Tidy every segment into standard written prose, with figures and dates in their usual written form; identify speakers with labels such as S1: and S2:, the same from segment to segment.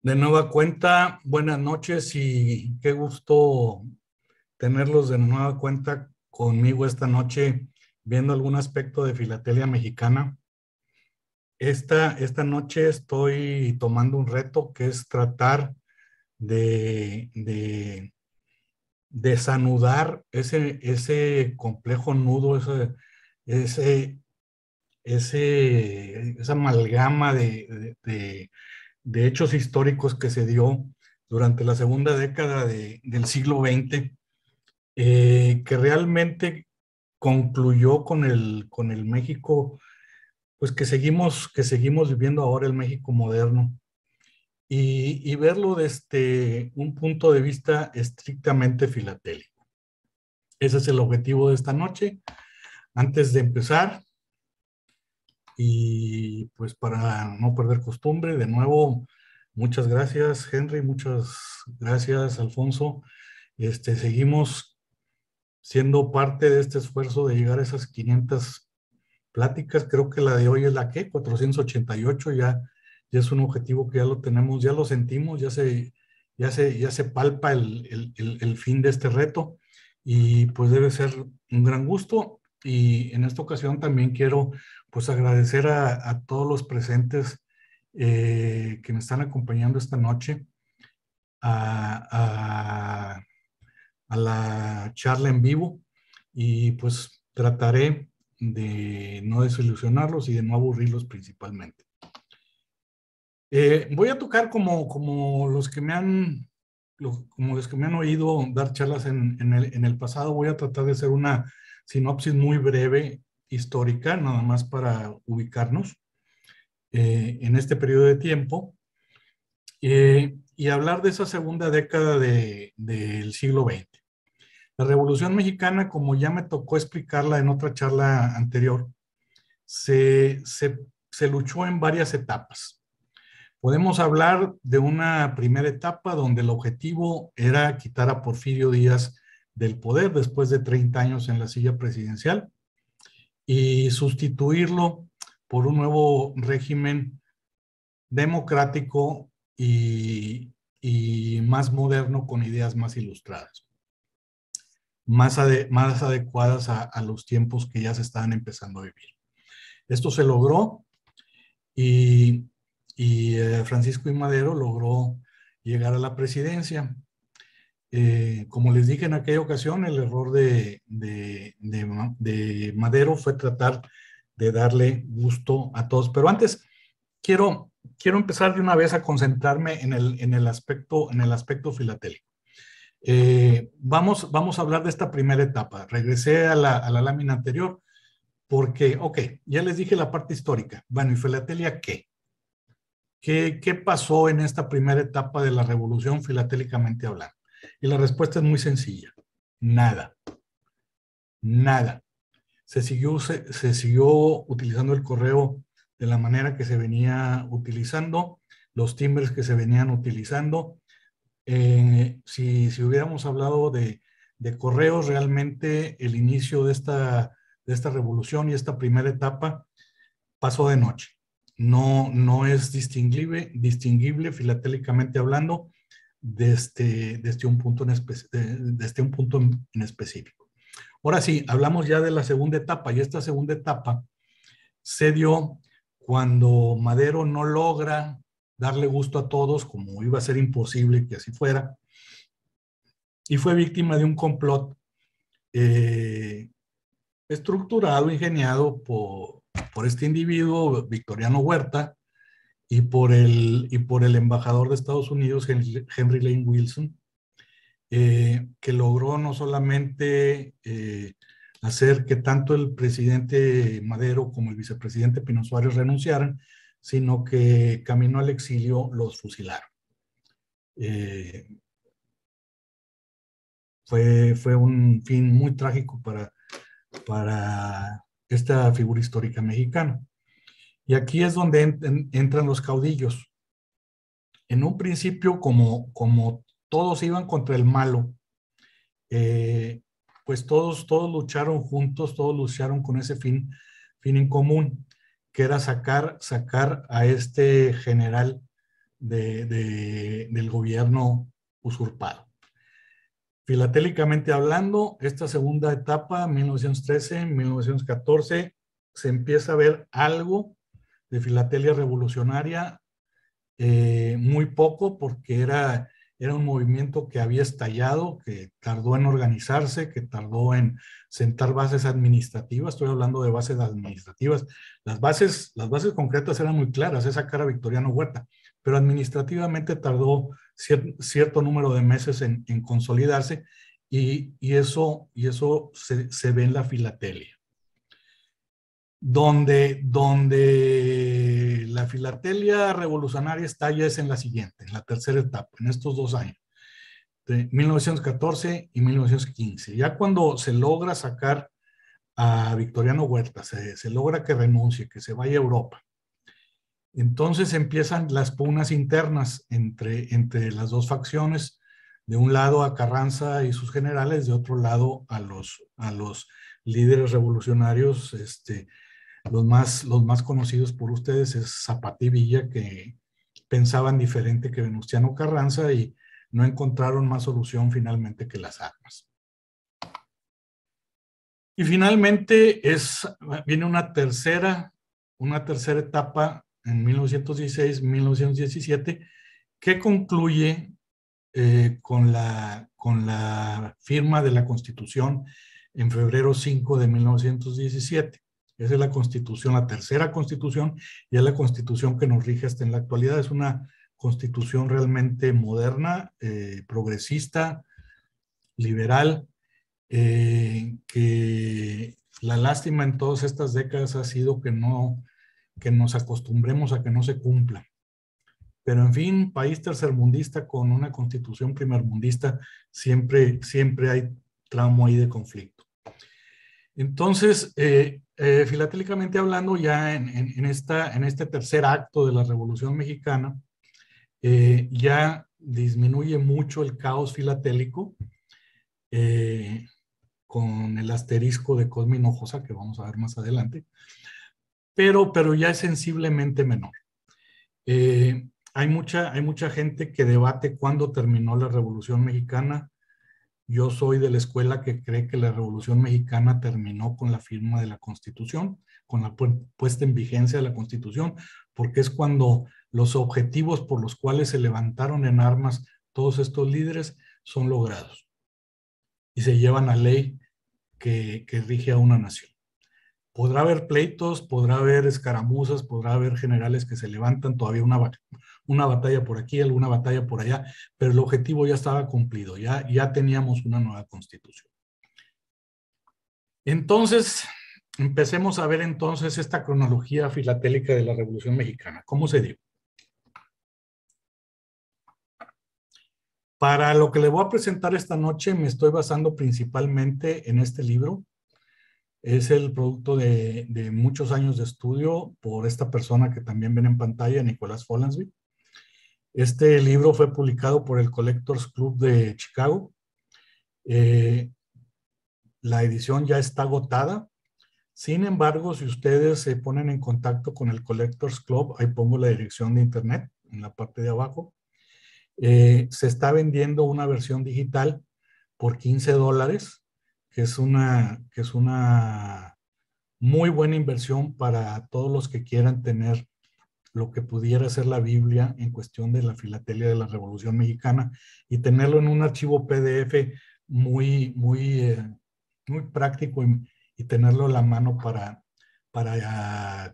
S1: De nueva cuenta, buenas noches y qué gusto tenerlos de nueva cuenta conmigo esta noche viendo algún aspecto de filatelia mexicana. Esta noche estoy tomando un reto que es tratar de desanudar ese complejo nudo, ese, esa amalgama de hechos históricos que se dio durante la segunda década del siglo XX, que realmente concluyó con el México, pues que seguimos viviendo ahora, el México moderno, y verlo desde un punto de vista estrictamente filatélico. Ese es el objetivo de esta noche. Antes de empezar, y pues para no perder costumbre, de nuevo, muchas gracias, Henry, muchas gracias, Alfonso. Seguimos siendo parte de este esfuerzo de llegar a esas 500 pláticas. Creo que la de hoy es la que 488, ya es un objetivo que ya lo tenemos, ya lo sentimos, ya se palpa el fin de este reto y pues debe ser un gran gusto. Y en esta ocasión también quiero pues agradecer a todos los presentes que me están acompañando esta noche a, a la charla en vivo y pues trataré de no desilusionarlos y de no aburrirlos principalmente. Voy a tocar como los que me han como los que me han oído dar charlas en el pasado. Voy a tratar de hacer una sinopsis muy breve histórica, nada más para ubicarnos en este periodo de tiempo y hablar de esa segunda década del siglo XX. La Revolución Mexicana, como ya me tocó explicarla en otra charla anterior, se luchó en varias etapas. Podemos hablar de una primera etapa donde el objetivo era quitar a Porfirio Díaz del poder después de 30 años en la silla presidencial y sustituirlo por un nuevo régimen democrático y más moderno con ideas más ilustradas, más adecuadas a los tiempos que ya se estaban empezando a vivir. Esto se logró y Francisco I. Madero logró llegar a la presidencia. Como les dije en aquella ocasión, el error de Madero fue tratar de darle gusto a todos. Pero antes, quiero empezar de una vez a concentrarme en el aspecto filatélico. Vamos a hablar de esta primera etapa. Regresé a la lámina anterior porque, ok, ya les dije la parte histórica. Bueno, ¿y filatelia qué? ¿Qué pasó en esta primera etapa de la revolución filatélicamente hablando? Y la respuesta es muy sencilla. Nada. Nada. Se siguió utilizando el correo de la manera que se venía utilizando, los timbres que se venían utilizando. Si hubiéramos hablado de correos, realmente el inicio de esta revolución y esta primera etapa pasó de noche. No es distinguible filatélicamente hablando desde un punto en específico. Ahora sí, hablamos ya de la segunda etapa y esta segunda etapa se dio cuando Madero no logra darle gusto a todos, como iba a ser imposible que así fuera, y fue víctima de un complot estructurado, ingeniado por este individuo, Victoriano Huerta, y por el embajador de Estados Unidos, Henry Lane Wilson, que logró no solamente hacer que tanto el presidente Madero como el vicepresidente Pino Suárez renunciaran, sino que camino al exilio los fusilaron. Fue un fin muy trágico para esta figura histórica mexicana. Y aquí es donde entran los caudillos. En un principio, como todos iban contra el malo, pues todos lucharon juntos, todos lucharon con ese fin en común, que era sacar a este general del gobierno usurpado. Filatélicamente hablando, esta segunda etapa, 1913, 1914, se empieza a ver algo de filatelia revolucionaria, muy poco, porque era un movimiento que había estallado, que tardó en organizarse, que tardó en sentar bases administrativas. Estoy hablando de bases administrativas. Las bases concretas eran muy claras, es sacar a Victoriano Huerta, pero administrativamente tardó cierto número de meses en consolidarse, y eso se ve en la filatelia. Donde la filatelia revolucionaria estalla es en la siguiente, en la tercera etapa, en estos 2 años, de 1914 y 1915. Ya cuando se logra sacar a Victoriano Huerta, se logra que renuncie, que se vaya a Europa, entonces empiezan las pugnas internas entre las dos facciones. De un lado a Carranza y sus generales, de otro lado a los líderes revolucionarios, los más conocidos por ustedes es Zapata y Villa, que pensaban diferente que Venustiano Carranza y no encontraron más solución finalmente que las armas. Y finalmente viene una tercera etapa en 1916-1917 que concluye con la firma de la Constitución en febrero 5 de 1917. Esa es la Constitución, la tercera Constitución, y es la Constitución que nos rige hasta en la actualidad. Es una Constitución realmente moderna, progresista, liberal, que la lástima en todas estas décadas ha sido que nos acostumbremos a que no se cumpla. Pero en fin, país tercermundista con una constitución primermundista, siempre hay tramo ahí de conflicto. Entonces, filatélicamente hablando, ya en este tercer acto de la Revolución Mexicana, ya disminuye mucho el caos filatélico, con el asterisco de Cosme Hinojosa, que vamos a ver más adelante, pero ya es sensiblemente menor. Hay mucha gente que debate cuándo terminó la Revolución Mexicana. Yo soy de la escuela que cree que la Revolución Mexicana terminó con la firma de la Constitución, con la puesta en vigencia de la Constitución, porque es cuando los objetivos por los cuales se levantaron en armas todos estos líderes son logrados y se llevan a ley que rige a una nación. Podrá haber pleitos, podrá haber escaramuzas, podrá haber generales que se levantan, todavía una batalla por aquí, alguna batalla por allá, pero el objetivo ya estaba cumplido, ya teníamos una nueva constitución. Entonces, empecemos a ver entonces esta cronología filatélica de la Revolución Mexicana. ¿Cómo se dio? Para lo que le voy a presentar esta noche me estoy basando principalmente en este libro. Es el producto de muchos años de estudio por esta persona que también ven en pantalla, Nicolás Follansbee. Este libro fue publicado por el Collectors Club de Chicago. La edición ya está agotada. Sin embargo, si ustedes se ponen en contacto con el Collectors Club, ahí pongo la dirección de internet en la parte de abajo. Se está vendiendo una versión digital por $15, que es una muy buena inversión para todos los que quieran tener lo que pudiera ser la Biblia en cuestión de la filatelia de la Revolución Mexicana y tenerlo en un archivo PDF muy práctico y tenerlo a la mano para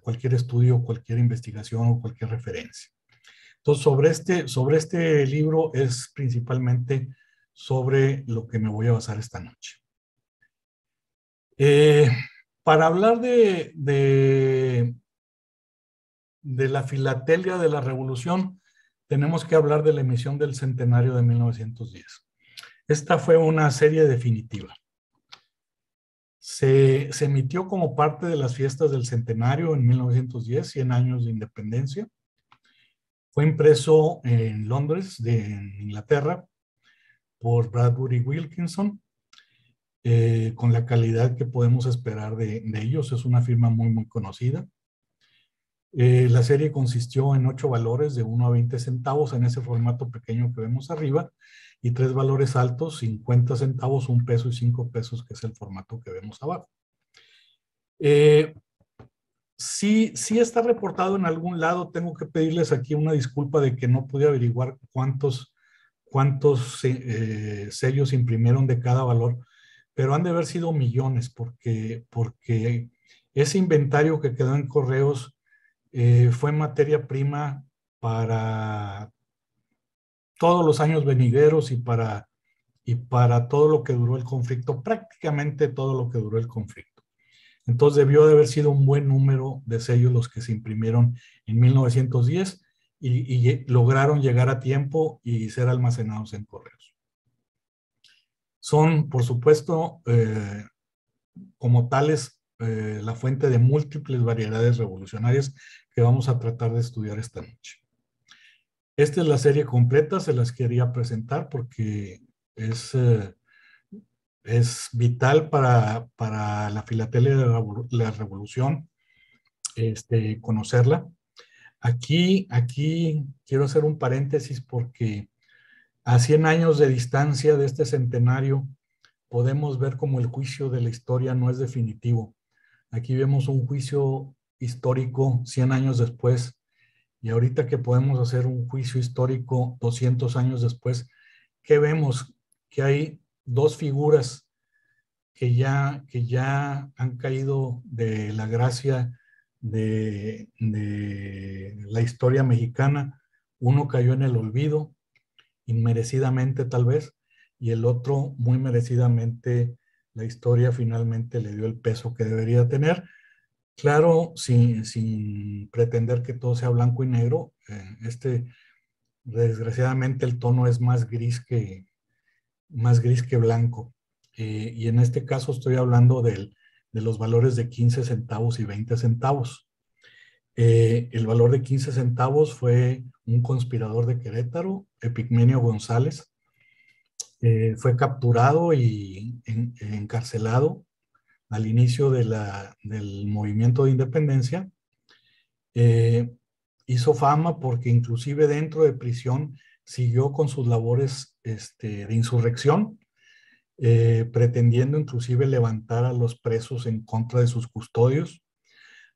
S1: cualquier estudio, cualquier investigación o cualquier referencia. Entonces, sobre este libro es principalmente sobre lo que me voy a basar esta noche. Para hablar de la filatelia de la Revolución, tenemos que hablar de la emisión del centenario de 1910. Esta fue una serie definitiva. Se emitió como parte de las fiestas del centenario en 1910, 100 años de independencia. Fue impreso en Londres, en Inglaterra, por Bradbury Wilkinson, con la calidad que podemos esperar de ellos. Es una firma muy conocida. La serie consistió en 8 valores de 1 a 20 centavos en ese formato pequeño que vemos arriba y 3 valores altos, 50 centavos, 1 peso y 5 pesos, que es el formato que vemos abajo. Sí está reportado en algún lado. Tengo que pedirles aquí una disculpa de que no pude averiguar cuántos sellos imprimieron de cada valor, pero han de haber sido millones porque ese inventario que quedó en correos fue materia prima para todos los años venideros y para todo lo que duró el conflicto, prácticamente todo lo que duró el conflicto. Entonces debió de haber sido un buen número de sellos los que se imprimieron en 1910 y lograron llegar a tiempo y ser almacenados en correos. Son, por supuesto, como tales, la fuente de múltiples variedades revolucionarias que vamos a tratar de estudiar esta noche. Esta es la serie completa, se las quería presentar porque es vital para la filatelia de la revolución, conocerla. Aquí quiero hacer un paréntesis porque a 100 años de distancia de este centenario podemos ver como el juicio de la historia no es definitivo. Aquí vemos un juicio histórico 100 años después y ahorita que podemos hacer un juicio histórico 200 años después, ¿qué vemos? Que hay dos figuras que ya han caído de la gracia de la historia mexicana. Uno cayó en el olvido, inmerecidamente tal vez, y el otro muy merecidamente la historia finalmente le dio el peso que debería tener. Claro, sin pretender que todo sea blanco y negro. Desgraciadamente el tono es más gris que blanco. Y en este caso estoy hablando de los valores de 15 centavos y 20 centavos. El valor de 15 centavos fue un conspirador de Querétaro, Epigmenio González. Fue capturado y encarcelado al inicio del movimiento de independencia. Hizo fama porque inclusive dentro de prisión siguió con sus labores de insurrección, pretendiendo inclusive levantar a los presos en contra de sus custodios,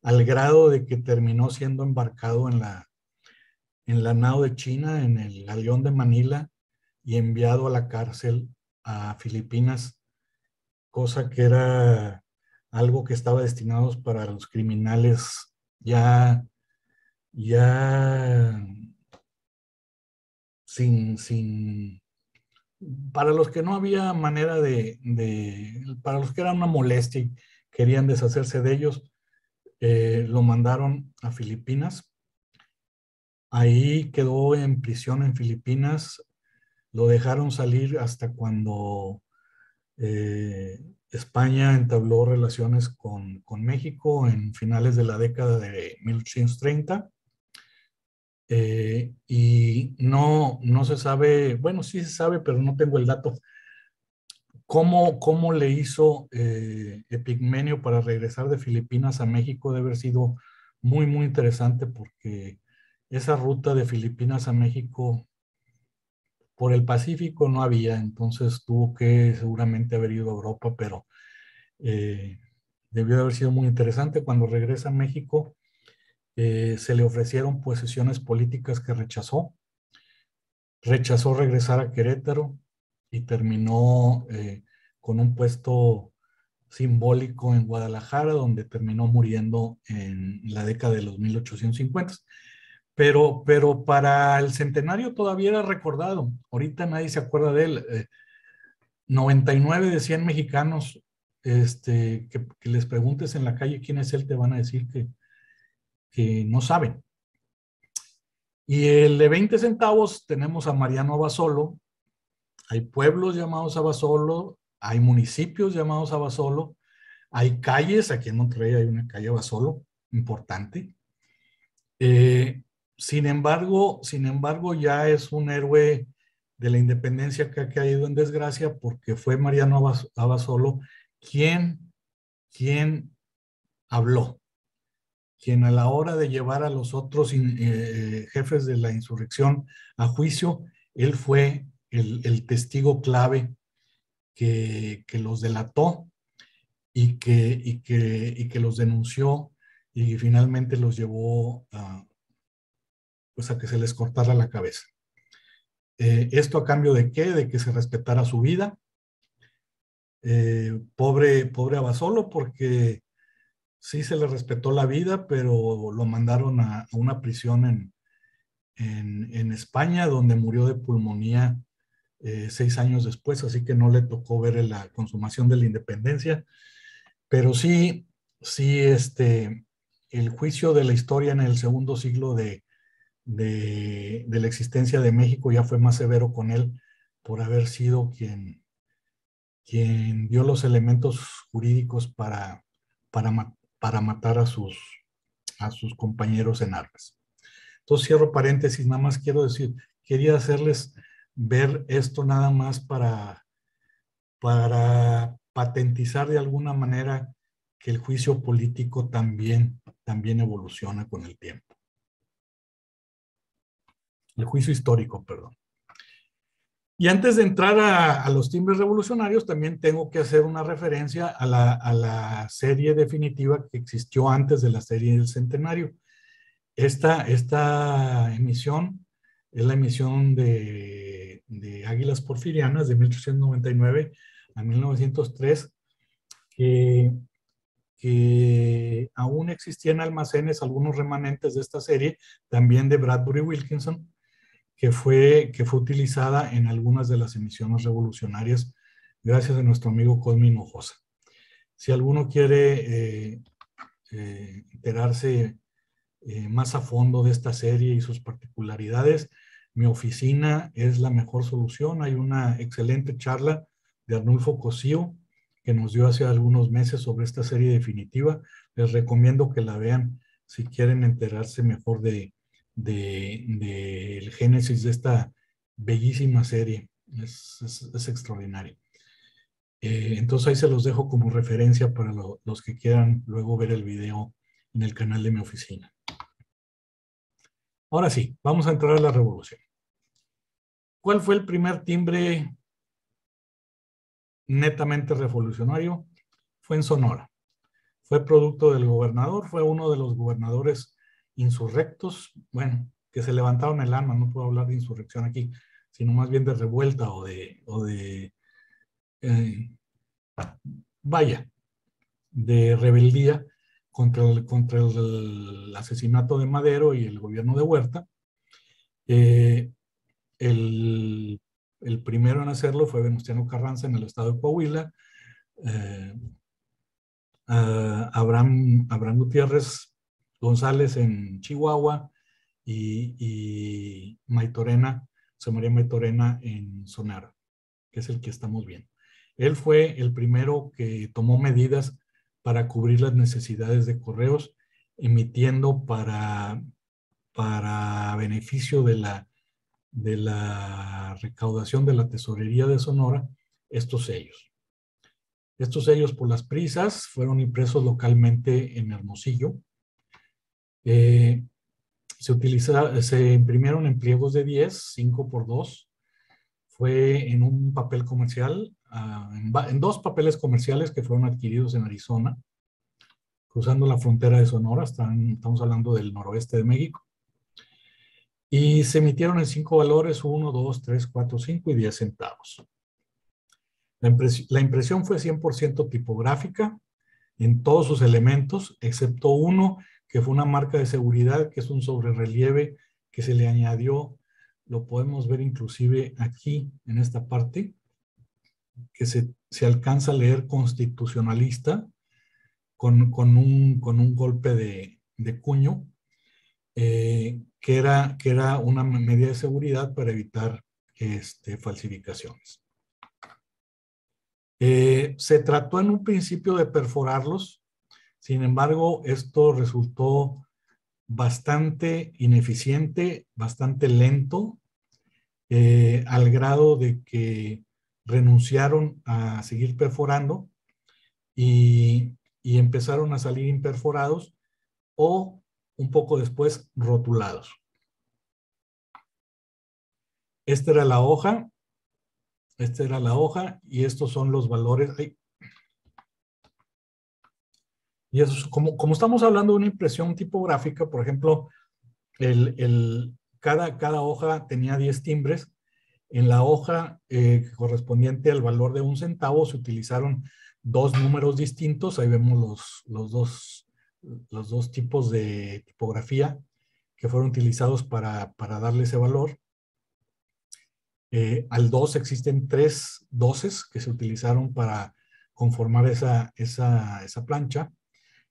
S1: al grado de que terminó siendo embarcado en la nao de China, en el galeón de Manila, y enviado a la cárcel a Filipinas, cosa que era algo que estaba destinado para los criminales ya sin para los que no había manera para los que era una molestia y querían deshacerse de ellos, lo mandaron a Filipinas. Ahí quedó en prisión en Filipinas, lo dejaron salir hasta cuando España entabló relaciones con México en finales de la década de 1830. Y no se sabe, bueno, sí se sabe, pero no tengo el dato. ¿Cómo le hizo Epigmenio para regresar de Filipinas a México? Debe haber sido muy, muy interesante porque esa ruta de Filipinas a México por el Pacífico no había, entonces tuvo que seguramente haber ido a Europa, pero eh, debió de haber sido muy interesante. Cuando regresa a México, se le ofrecieron posiciones políticas que rechazó regresar a Querétaro y terminó con un puesto simbólico en Guadalajara, donde terminó muriendo en la década de los 1850. Pero para el centenario todavía era recordado. Ahorita nadie se acuerda de él. 99 de 100 mexicanos que les preguntes en la calle quién es él, te van a decir que no saben. Y el de 20 centavos tenemos a Mariano Abasolo. Hay pueblos llamados Abasolo, hay municipios llamados Abasolo, hay calles, aquí en Monterrey hay una calle Abasolo importante. Sin embargo, ya es un héroe de la independencia que ha caído en desgracia porque fue Mariano Abasolo quien habló. quien a la hora de llevar a los otros jefes de la insurrección a juicio, él fue el testigo clave que los delató y que los denunció y finalmente los llevó pues a que se les cortara la cabeza. ¿Esto a cambio de qué? De que se respetara su vida. Pobre Abasolo, porque sí se le respetó la vida, pero lo mandaron a una prisión en España, donde murió de pulmonía 6 años después, así que no le tocó ver la consumación de la independencia. Pero sí, el juicio de la historia en el segundo siglo de la existencia de México ya fue más severo con él por haber sido quien dio los elementos jurídicos para matar a sus compañeros en armas. Entonces cierro paréntesis, nada más quiero decir, quería hacerles ver esto nada más para patentizar de alguna manera que el juicio político también evoluciona con el tiempo. El juicio histórico, perdón. Y antes de entrar a los timbres revolucionarios, también tengo que hacer una referencia a la serie definitiva que existió antes de la serie del Centenario. Esta emisión es la emisión de Águilas Porfirianas de 1899 a 1903, que aún existían almacenes algunos remanentes de esta serie, también de Bradbury Wilkinson, que fue utilizada en algunas de las emisiones revolucionarias gracias a nuestro amigo Cosme Hinojosa. Si alguno quiere enterarse más a fondo de esta serie y sus particularidades, mi oficina es la mejor solución. Hay una excelente charla de Arnulfo Cosío que nos dio hace algunos meses sobre esta serie definitiva. Les recomiendo que la vean si quieren enterarse mejor del génesis de esta bellísima serie. Es extraordinario. Entonces ahí se los dejo como referencia para los que quieran luego ver el video en el canal de mi oficina. Ahora sí, vamos a entrar a la revolución. ¿Cuál fue el primer timbre netamente revolucionario? Fue en Sonora. Fue producto del gobernador, fue uno de los gobernadores insurrectos, bueno, que se levantaron el alma, no puedo hablar de insurrección aquí, sino más bien de revuelta de rebeldía contra el asesinato de Madero y el gobierno de Huerta. El primero en hacerlo fue Venustiano Carranza en el estado de Coahuila. Abraham Gutiérrez González en Chihuahua y José María Maytorena en Sonora, que es el que estamos viendo. Él fue el primero que tomó medidas para cubrir las necesidades de correos, emitiendo para beneficio de la recaudación de la tesorería de Sonora estos sellos. Estos sellos, por las prisas, fueron impresos localmente en Hermosillo. Se imprimieron en pliegos de 10, 5x2. Fue en un papel comercial, en 2 papeles comerciales que fueron adquiridos en Arizona, cruzando la frontera de Sonora. Estamos hablando del noroeste de México. Y se emitieron en 5 valores, 1, 2, 3, 4, 5 y 10 centavos. La impresión fue 100% tipográfica en todos sus elementos, excepto uno que fue una marca de seguridad, que es un sobrerrelieve que se le añadió. Lo podemos ver inclusive aquí en esta parte, que se alcanza a leer constitucionalista con un golpe de cuño, que era una medida de seguridad para evitar falsificaciones. Se trató en un principio de perforarlos, sin embargo, esto resultó bastante ineficiente, bastante lento, al grado de que renunciaron a seguir perforando y empezaron a salir imperforados o un poco después rotulados. Esta era la hoja. Esta era la hoja y estos son los valores. Ay. Y eso, como estamos hablando de una impresión tipográfica, por ejemplo, cada hoja tenía 10 timbres. En la hoja correspondiente al valor de 1 centavo se utilizaron dos números distintos. Ahí vemos los dos tipos de tipografía que fueron utilizados para darle ese valor. Al 2 existen 3 doces que se utilizaron para conformar esa plancha.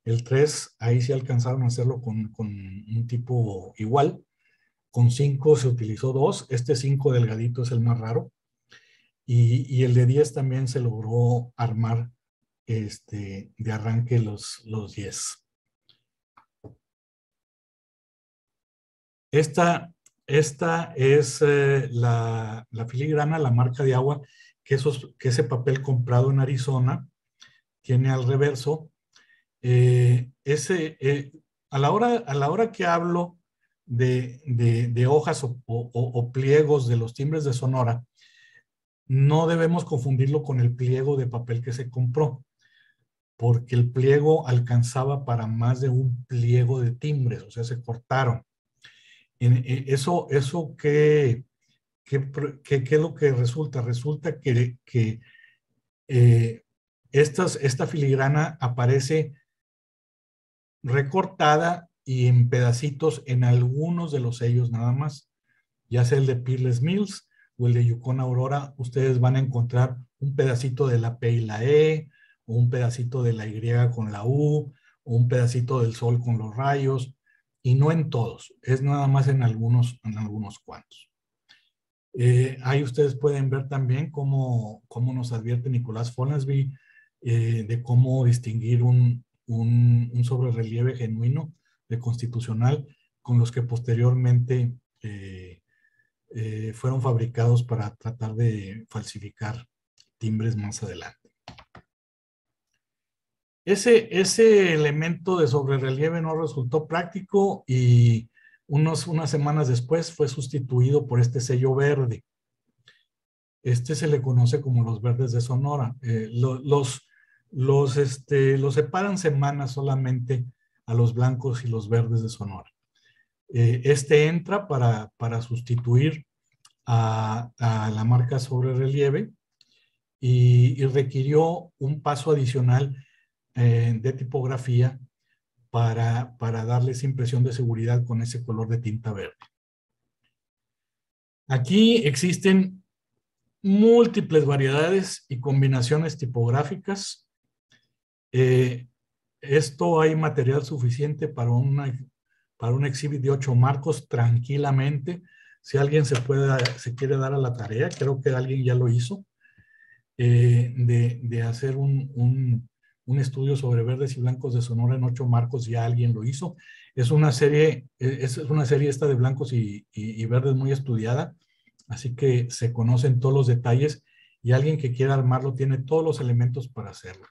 S1: El 3, ahí sí alcanzaron a hacerlo con un tipo igual. Con 5 se utilizó 2. Este 5 delgadito es el más raro. Y el de 10 también se logró armar de arranque los 10. Esta es la filigrana, la marca de agua, que ese papel comprado en Arizona tiene al reverso. A la hora que hablo de hojas o pliegos de los timbres de Sonora, no debemos confundirlo con el pliego de papel que se compró, porque el pliego alcanzaba para más de un pliego de timbres, o sea, se cortaron. Eso ¿qué es lo que resulta? Resulta que esta filigrana aparece recortada y en pedacitos en algunos de los sellos nada más, ya sea el de Peerless Mills o el de Yukon Aurora. Ustedes van a encontrar un pedacito de la P y la E, o un pedacito de la Y con la U, o un pedacito del sol con los rayos, y no en todos, es nada más en algunos cuantos. Ahí ustedes pueden ver también cómo nos advierte Nicolás Follansbee de cómo distinguir un sobrerelieve genuino de constitucional con los que posteriormente fueron fabricados para tratar de falsificar timbres más adelante. Ese elemento de sobrerelieve no resultó práctico y unas semanas después fue sustituido por este sello verde. Este se le conoce como los verdes de Sonora. Los separan semanas solamente a los blancos y los verdes de Sonora. Este entra para sustituir a la marca sobre relieve y requirió un paso adicional de tipografía para darles impresión de seguridad con ese color de tinta verde. Aquí existen múltiples variedades y combinaciones tipográficas. Esto hay material suficiente para un exhibit de 8 marcos tranquilamente. Si alguien se quiere dar a la tarea, creo que alguien ya lo hizo, de hacer un estudio sobre verdes y blancos de Sonora en 8 marcos, ya alguien lo hizo. Es una serie esta de blancos y verdes muy estudiada, así que se conocen todos los detalles y alguien que quiera armarlo tiene todos los elementos para hacerlo.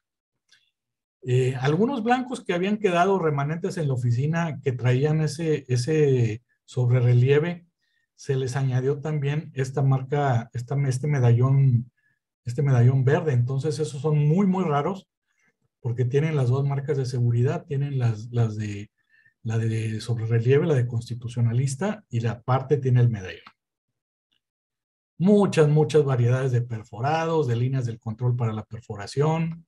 S1: Algunos blancos que habían quedado remanentes en la oficina que traían ese sobrerelieve, se les añadió también esta marca, este medallón verde. Entonces esos son muy, muy raros porque tienen las dos marcas de seguridad, tienen la de sobrerelieve, la de constitucionalista, y la parte tiene el medallón. Muchas variedades de perforados, de líneas del control para la perforación.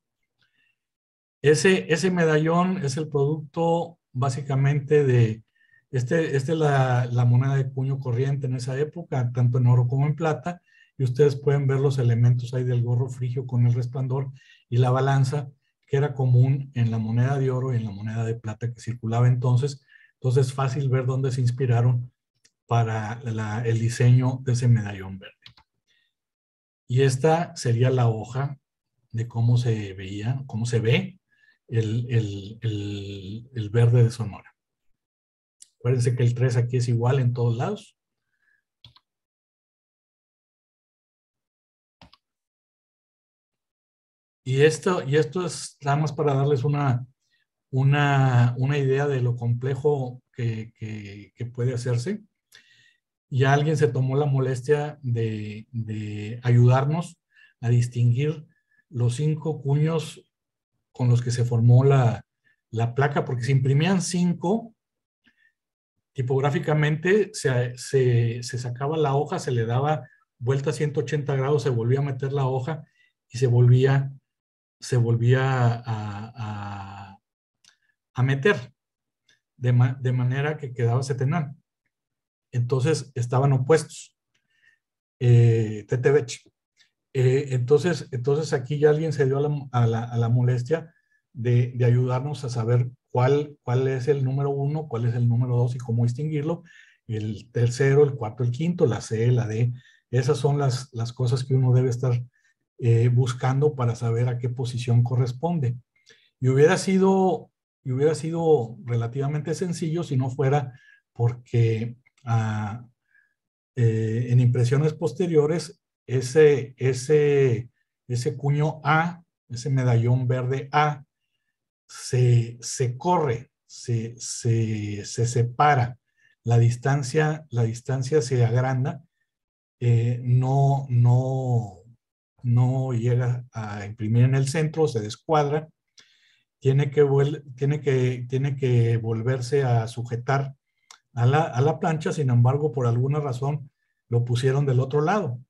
S1: Ese medallón es el producto básicamente de, es la moneda de cuño corriente en esa época, tanto en oro como en plata, y ustedes pueden ver los elementos ahí del gorro frigio con el resplandor y la balanza, que era común en la moneda de oro y en la moneda de plata que circulaba entonces. Entonces es fácil ver dónde se inspiraron para el diseño de ese medallón verde. Y esta sería la hoja de cómo se veía, cómo se ve el verde de Sonora. Acuérdense que el 3 aquí es igual en todos lados. Y esto es nada más para darles una una idea de lo complejo que puede hacerse. Ya alguien se tomó la molestia de ayudarnos a distinguir los 5 cuños con los que se formó la placa, porque se imprimían 5, tipográficamente se sacaba la hoja, se le daba vuelta a 180 grados, se volvía a meter la hoja y se volvía a meter, de manera que quedaba setenal. Entonces estaban opuestos. Tetevech. Entonces aquí ya alguien se dio a la molestia de ayudarnos a saber cuál es el número 1, cuál es el número 2 y cómo distinguirlo. El tercero, el cuarto, el quinto, la C, la D. Esas son las cosas que uno debe estar buscando para saber a qué posición corresponde. Y hubiera sido relativamente sencillo si no fuera porque en impresiones posteriores ese cuño A, ese medallón verde A, se corre, se separa, la distancia se agranda, no llega a imprimir en el centro, se descuadra, tiene que volverse a sujetar a la plancha. Sin embargo, por alguna razón lo pusieron del otro lado.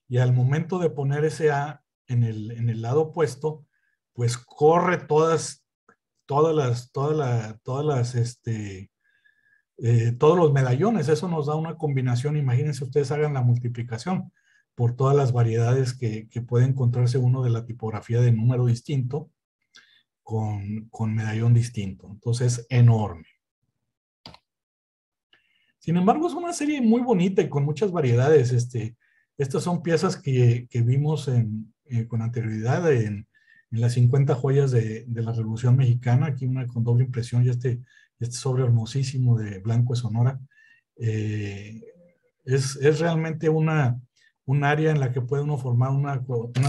S1: Y al momento de poner ese A en el lado opuesto, pues corre todos los medallones. Eso nos da una combinación. Imagínense ustedes, hagan la multiplicación por todas las variedades que puede encontrarse uno de la tipografía de número distinto con medallón distinto. Entonces, enorme. Sin embargo, es una serie muy bonita y con muchas variedades. Estas son piezas que vimos con anterioridad en las 50 joyas de la Revolución Mexicana. Aquí una con doble impresión y este sobre hermosísimo de blanco de Sonora. Es realmente un área en la que puede uno formar una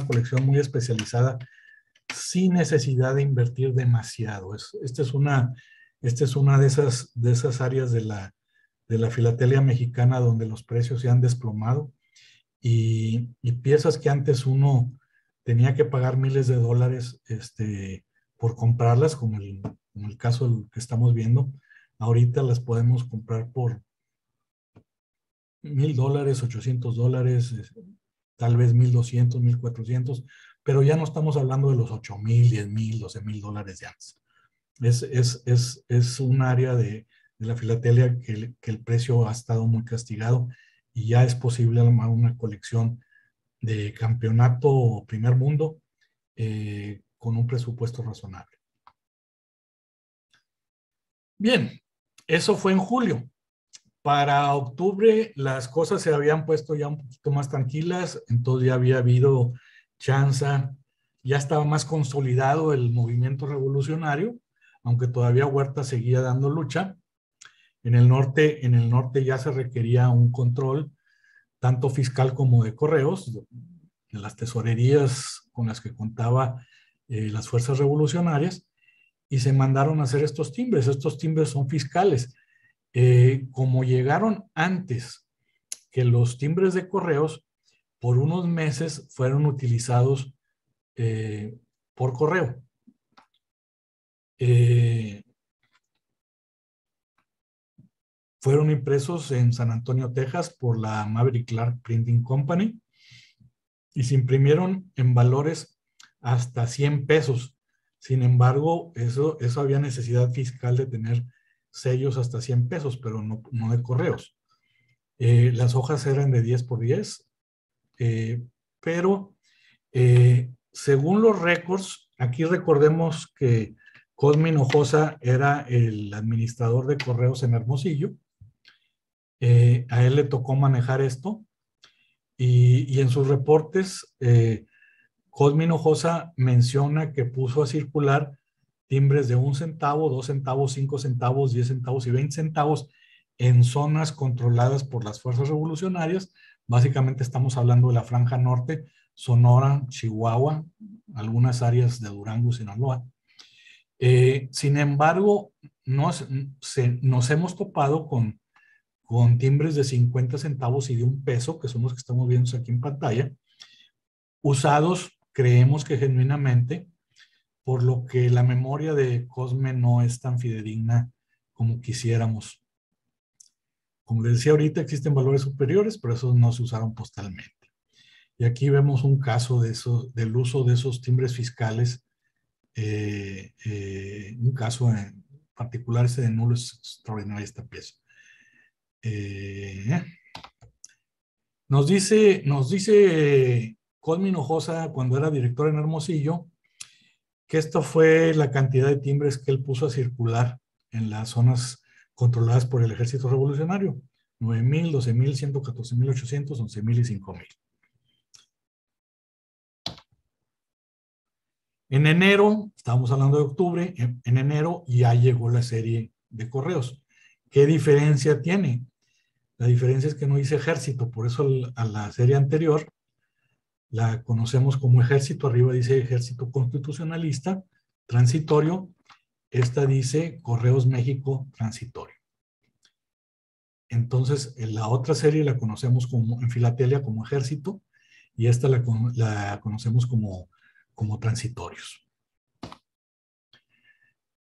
S1: colección muy especializada sin necesidad de invertir demasiado. Esta es una de esas áreas de la filatelia mexicana donde los precios se han desplomado y piezas que antes uno tenía que pagar miles de dólares por comprarlas, como el caso que estamos viendo, ahorita las podemos comprar por $1,000, $800, tal vez 1,200, 1,400, pero ya no estamos hablando de los 8,000, 10,000, 12,000 dólares de antes. Es un área de la filatelia que el precio ha estado muy castigado y ya es posible armar una colección de campeonato primer mundo con un presupuesto razonable. Bien, eso fue en julio. Para octubre las cosas se habían puesto ya un poquito más tranquilas, entonces ya había habido chance, ya estaba más consolidado el movimiento revolucionario, aunque todavía Huerta seguía dando lucha. En el norte ya se requería un control, tanto fiscal como de correos, de las tesorerías con las que contaba las fuerzas revolucionarias, y se mandaron a hacer estos timbres. Estos timbres son fiscales. Como llegaron antes que los timbres de correos, por unos meses fueron utilizados por correo. Fueron impresos en San Antonio, Texas, por la Maverick Clark Printing Company y se imprimieron en valores hasta 100 pesos. Sin embargo, eso había necesidad fiscal de tener sellos hasta 100 pesos, pero no de correos. Las hojas eran de 10 por 10, pero según los récords, aquí recordemos que Cosme Hinojosa era el administrador de correos en Hermosillo. A él le tocó manejar esto y en sus reportes Cosme Hinojosa menciona que puso a circular timbres de 1 centavo, 2 centavos, 5 centavos, 10 centavos y 20 centavos en zonas controladas por las fuerzas revolucionarias. Básicamente estamos hablando de la Franja Norte, Sonora, Chihuahua, algunas áreas de Durango, Sinaloa. Sin embargo, nos hemos topado con timbres de 50 centavos y de 1 peso, que son los que estamos viendo aquí en pantalla, usados, creemos que genuinamente, por lo que la memoria de Cosme no es tan fidedigna como quisiéramos. Como les decía ahorita, existen valores superiores, pero esos no se usaron postalmente. Y aquí vemos un caso del uso de esos timbres fiscales. Un caso en particular, ese de nulo, es extraordinaria esta pieza. Nos dice Cosme Hinojosa, cuando era director en Hermosillo, que esto fue la cantidad de timbres que él puso a circular en las zonas controladas por el Ejército Revolucionario. 9,000, 12,000, 114,800, 11,000 y 5,000. En enero, estábamos hablando de octubre, en enero ya llegó la serie de correos. ¿Qué diferencia tiene? La diferencia es que no dice ejército, por eso a la serie anterior la conocemos como ejército, arriba dice ejército constitucionalista, transitorio, esta dice Correos México transitorio. Entonces, en la otra serie la conocemos en filatelia como ejército y esta la conocemos como transitorios.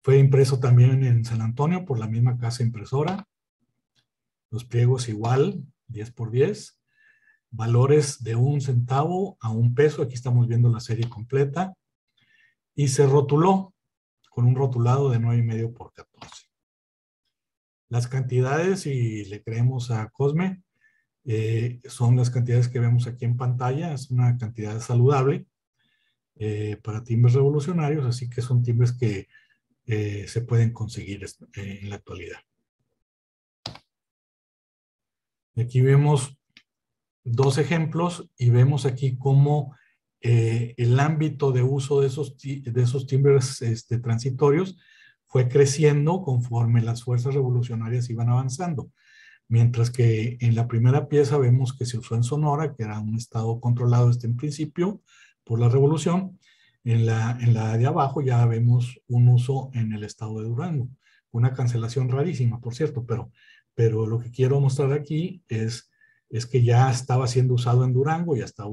S1: Fue impreso también en San Antonio por la misma casa impresora. Los pliegos igual, 10 por 10. Valores de 1 centavo a 1 peso. Aquí estamos viendo la serie completa. Y se rotuló con un rotulado de 9,5 por 14. Las cantidades, si le creemos a Cosme, son las cantidades que vemos aquí en pantalla. Es una cantidad saludable para timbres revolucionarios, así que son timbres que se pueden conseguir en la actualidad. Aquí vemos 2 ejemplos y vemos aquí cómo el ámbito de uso de esos timbres transitorios fue creciendo conforme las fuerzas revolucionarias iban avanzando. Mientras que en la primera pieza vemos que se usó en Sonora, que era un estado controlado en principio por la revolución. En la de abajo ya vemos un uso en el estado de Durango. Una cancelación rarísima, por cierto, pero lo que quiero mostrar aquí es que ya estaba siendo usado en Durango, ya estaba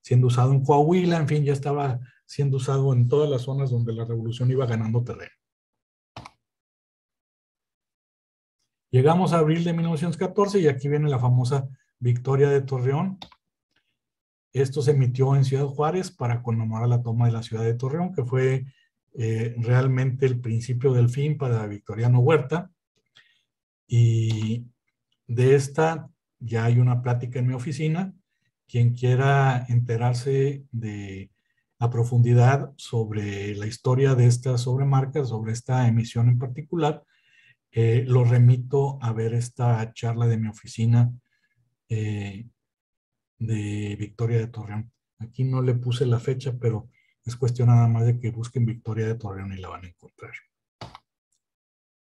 S1: siendo usado en Coahuila, en fin, ya estaba siendo usado en todas las zonas donde la revolución iba ganando terreno. Llegamos a abril de 1914 y aquí viene la famosa Victoria de Torreón. Esto se emitió en Ciudad Juárez para conmemorar la toma de la ciudad de Torreón, que fue realmente el principio del fin para Victoriano Huerta. Y de esta ya hay una plática en mi oficina. Quien quiera enterarse a profundidad sobre la historia de esta sobremarca, sobre esta emisión en particular, lo remito a ver esta charla de mi oficina de Victoria de Torreón. Aquí no le puse la fecha, pero es cuestión nada más de que busquen Victoria de Torreón y la van a encontrar.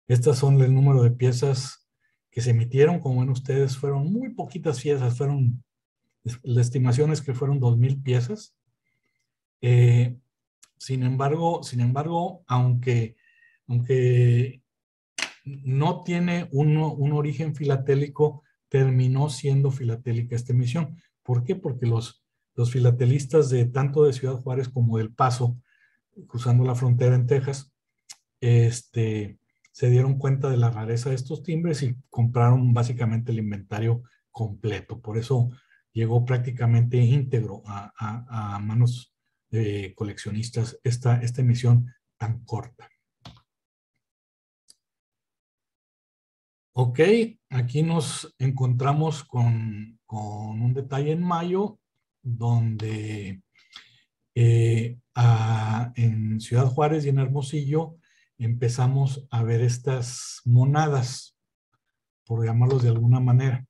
S1: Estas son el número de piezas que se emitieron. Como ven ustedes, fueron muy poquitas piezas. La estimación es que fueron 2,000 piezas. Sin embargo, aunque no tiene un origen filatélico, terminó siendo filatélica esta emisión. ¿Por qué? Porque los filatelistas tanto de Ciudad Juárez como del Paso, cruzando la frontera en Texas, se dieron cuenta de la rareza de estos timbres y compraron básicamente el inventario completo. Por eso llegó prácticamente íntegro a manos de coleccionistas esta emisión tan corta. Ok, aquí nos encontramos con un detalle en mayo, donde en Ciudad Juárez y en Hermosillo empezamos a ver estas monadas, por llamarlos de alguna manera.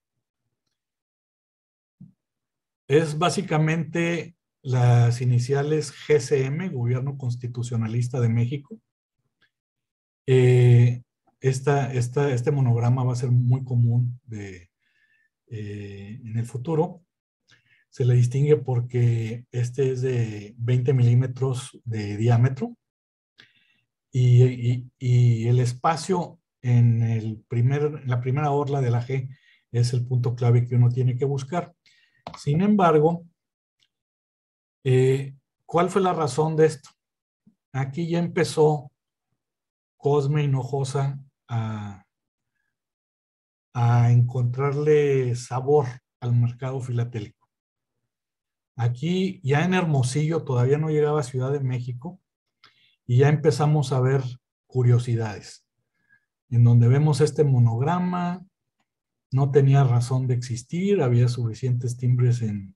S1: Es básicamente las iniciales GCM, Gobierno Constitucionalista de México. Este monograma va a ser muy común en el futuro. Se le distingue porque este es de 20 milímetros de diámetro y el espacio en la primera orla de la G es el punto clave que uno tiene que buscar. Sin embargo, ¿cuál fue la razón de esto? Aquí ya empezó Cosme Hinojosa a encontrarle sabor al mercado filatélico. Aquí ya en Hermosillo todavía no llegaba a Ciudad de México y ya empezamos a ver curiosidades, en donde vemos este monograma, no tenía razón de existir, había suficientes timbres en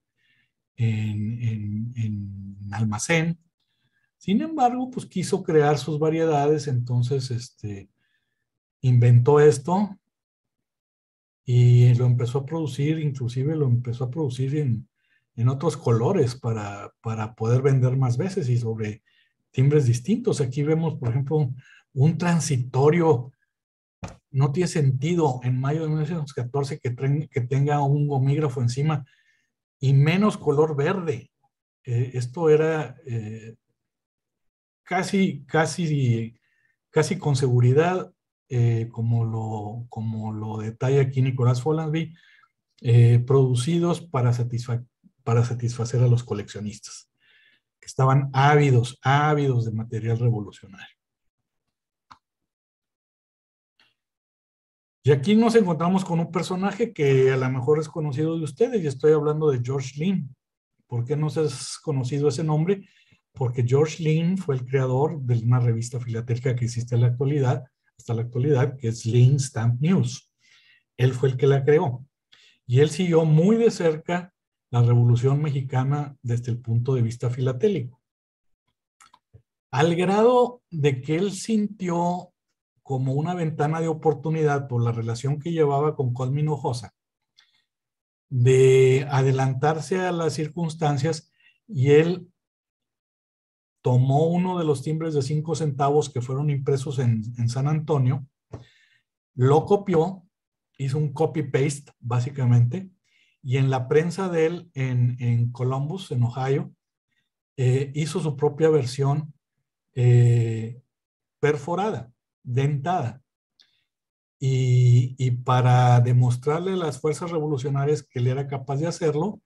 S1: almacén. Sin embargo, pues quiso crear sus variedades, entonces inventó esto y lo empezó a producir, inclusive lo empezó a producir en otros colores para poder vender más veces y sobre timbres distintos. Aquí vemos, por ejemplo, un transitorio. No tiene sentido en mayo de 1914 que tenga un gomígrafo encima y menos color verde. Esto era casi con seguridad, como lo detalla aquí Nicolás Follansbee, producidos para satisfacer a los coleccionistas, que estaban ávidos de material revolucionario. Y aquí nos encontramos con un personaje que a lo mejor es conocido de ustedes, y estoy hablando de George Lynn. ¿Por qué no se es conocido ese nombre? Porque George Lynn fue el creador de una revista filatélica que existe en la actualidad, hasta la actualidad, que es Lynn Stamp News. Él fue el que la creó. Y él siguió muy de cerca la Revolución Mexicana desde el punto de vista filatélico. Al grado de que él sintió como una ventana de oportunidad por la relación que llevaba con Cosme Hinojosa, de adelantarse a las circunstancias, y él tomó uno de los timbres de 5 centavos que fueron impresos en San Antonio, lo copió, hizo un copy-paste básicamente, y en la prensa de él en Columbus, en Ohio, hizo su propia versión perforada, dentada. Y para demostrarle a las fuerzas revolucionarias que él era capaz de hacerlo,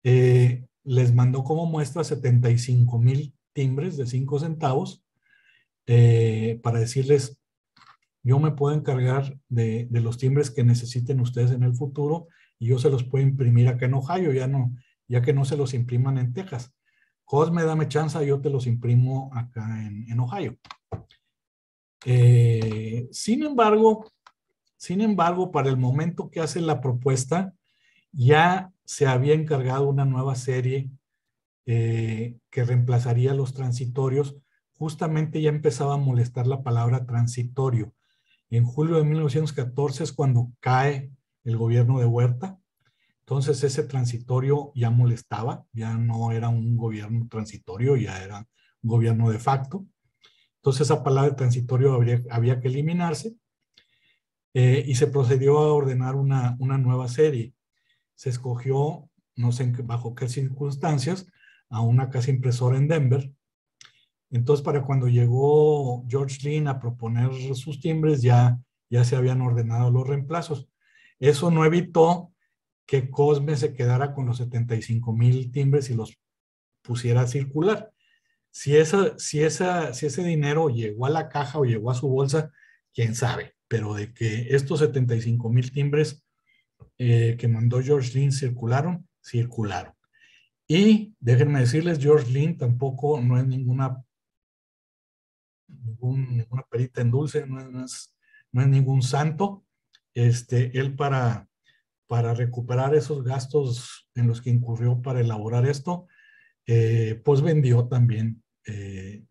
S1: les mandó como muestra 75,000 timbres de 5 centavos para decirles, yo me puedo encargar de los timbres que necesiten ustedes en el futuro y yo se los puedo imprimir acá en Ohio, ya que no se los impriman en Texas. Cosme, dame chance, yo te los imprimo acá en Ohio. Sin embargo, para el momento que hace la propuesta, ya se había encargado una nueva serie que reemplazaría los transitorios. Justamente ya empezaba a molestar la palabra transitorio. En julio de 1914 es cuando cae el gobierno de Huerta. Entonces ese transitorio ya molestaba, ya no era un gobierno transitorio, ya era un gobierno de facto. Entonces esa palabra transitorio había que eliminarse y se procedió a ordenar una nueva serie. Se escogió, no sé bajo qué circunstancias, a una casa impresora en Denver. Entonces para cuando llegó George Lynn a proponer sus timbres, ya se habían ordenado los reemplazos. Eso no evitó que Cosme se quedara con los 75,000 timbres y los pusiera a circular. Si ese dinero llegó a la caja o llegó a su bolsa, quién sabe, pero de que estos 75,000 timbres que mandó George Lynn circularon. Y déjenme decirles, George Lynn tampoco no es ninguna perita en dulce, no es ningún santo. Él para recuperar esos gastos en los que incurrió para elaborar esto, pues vendió también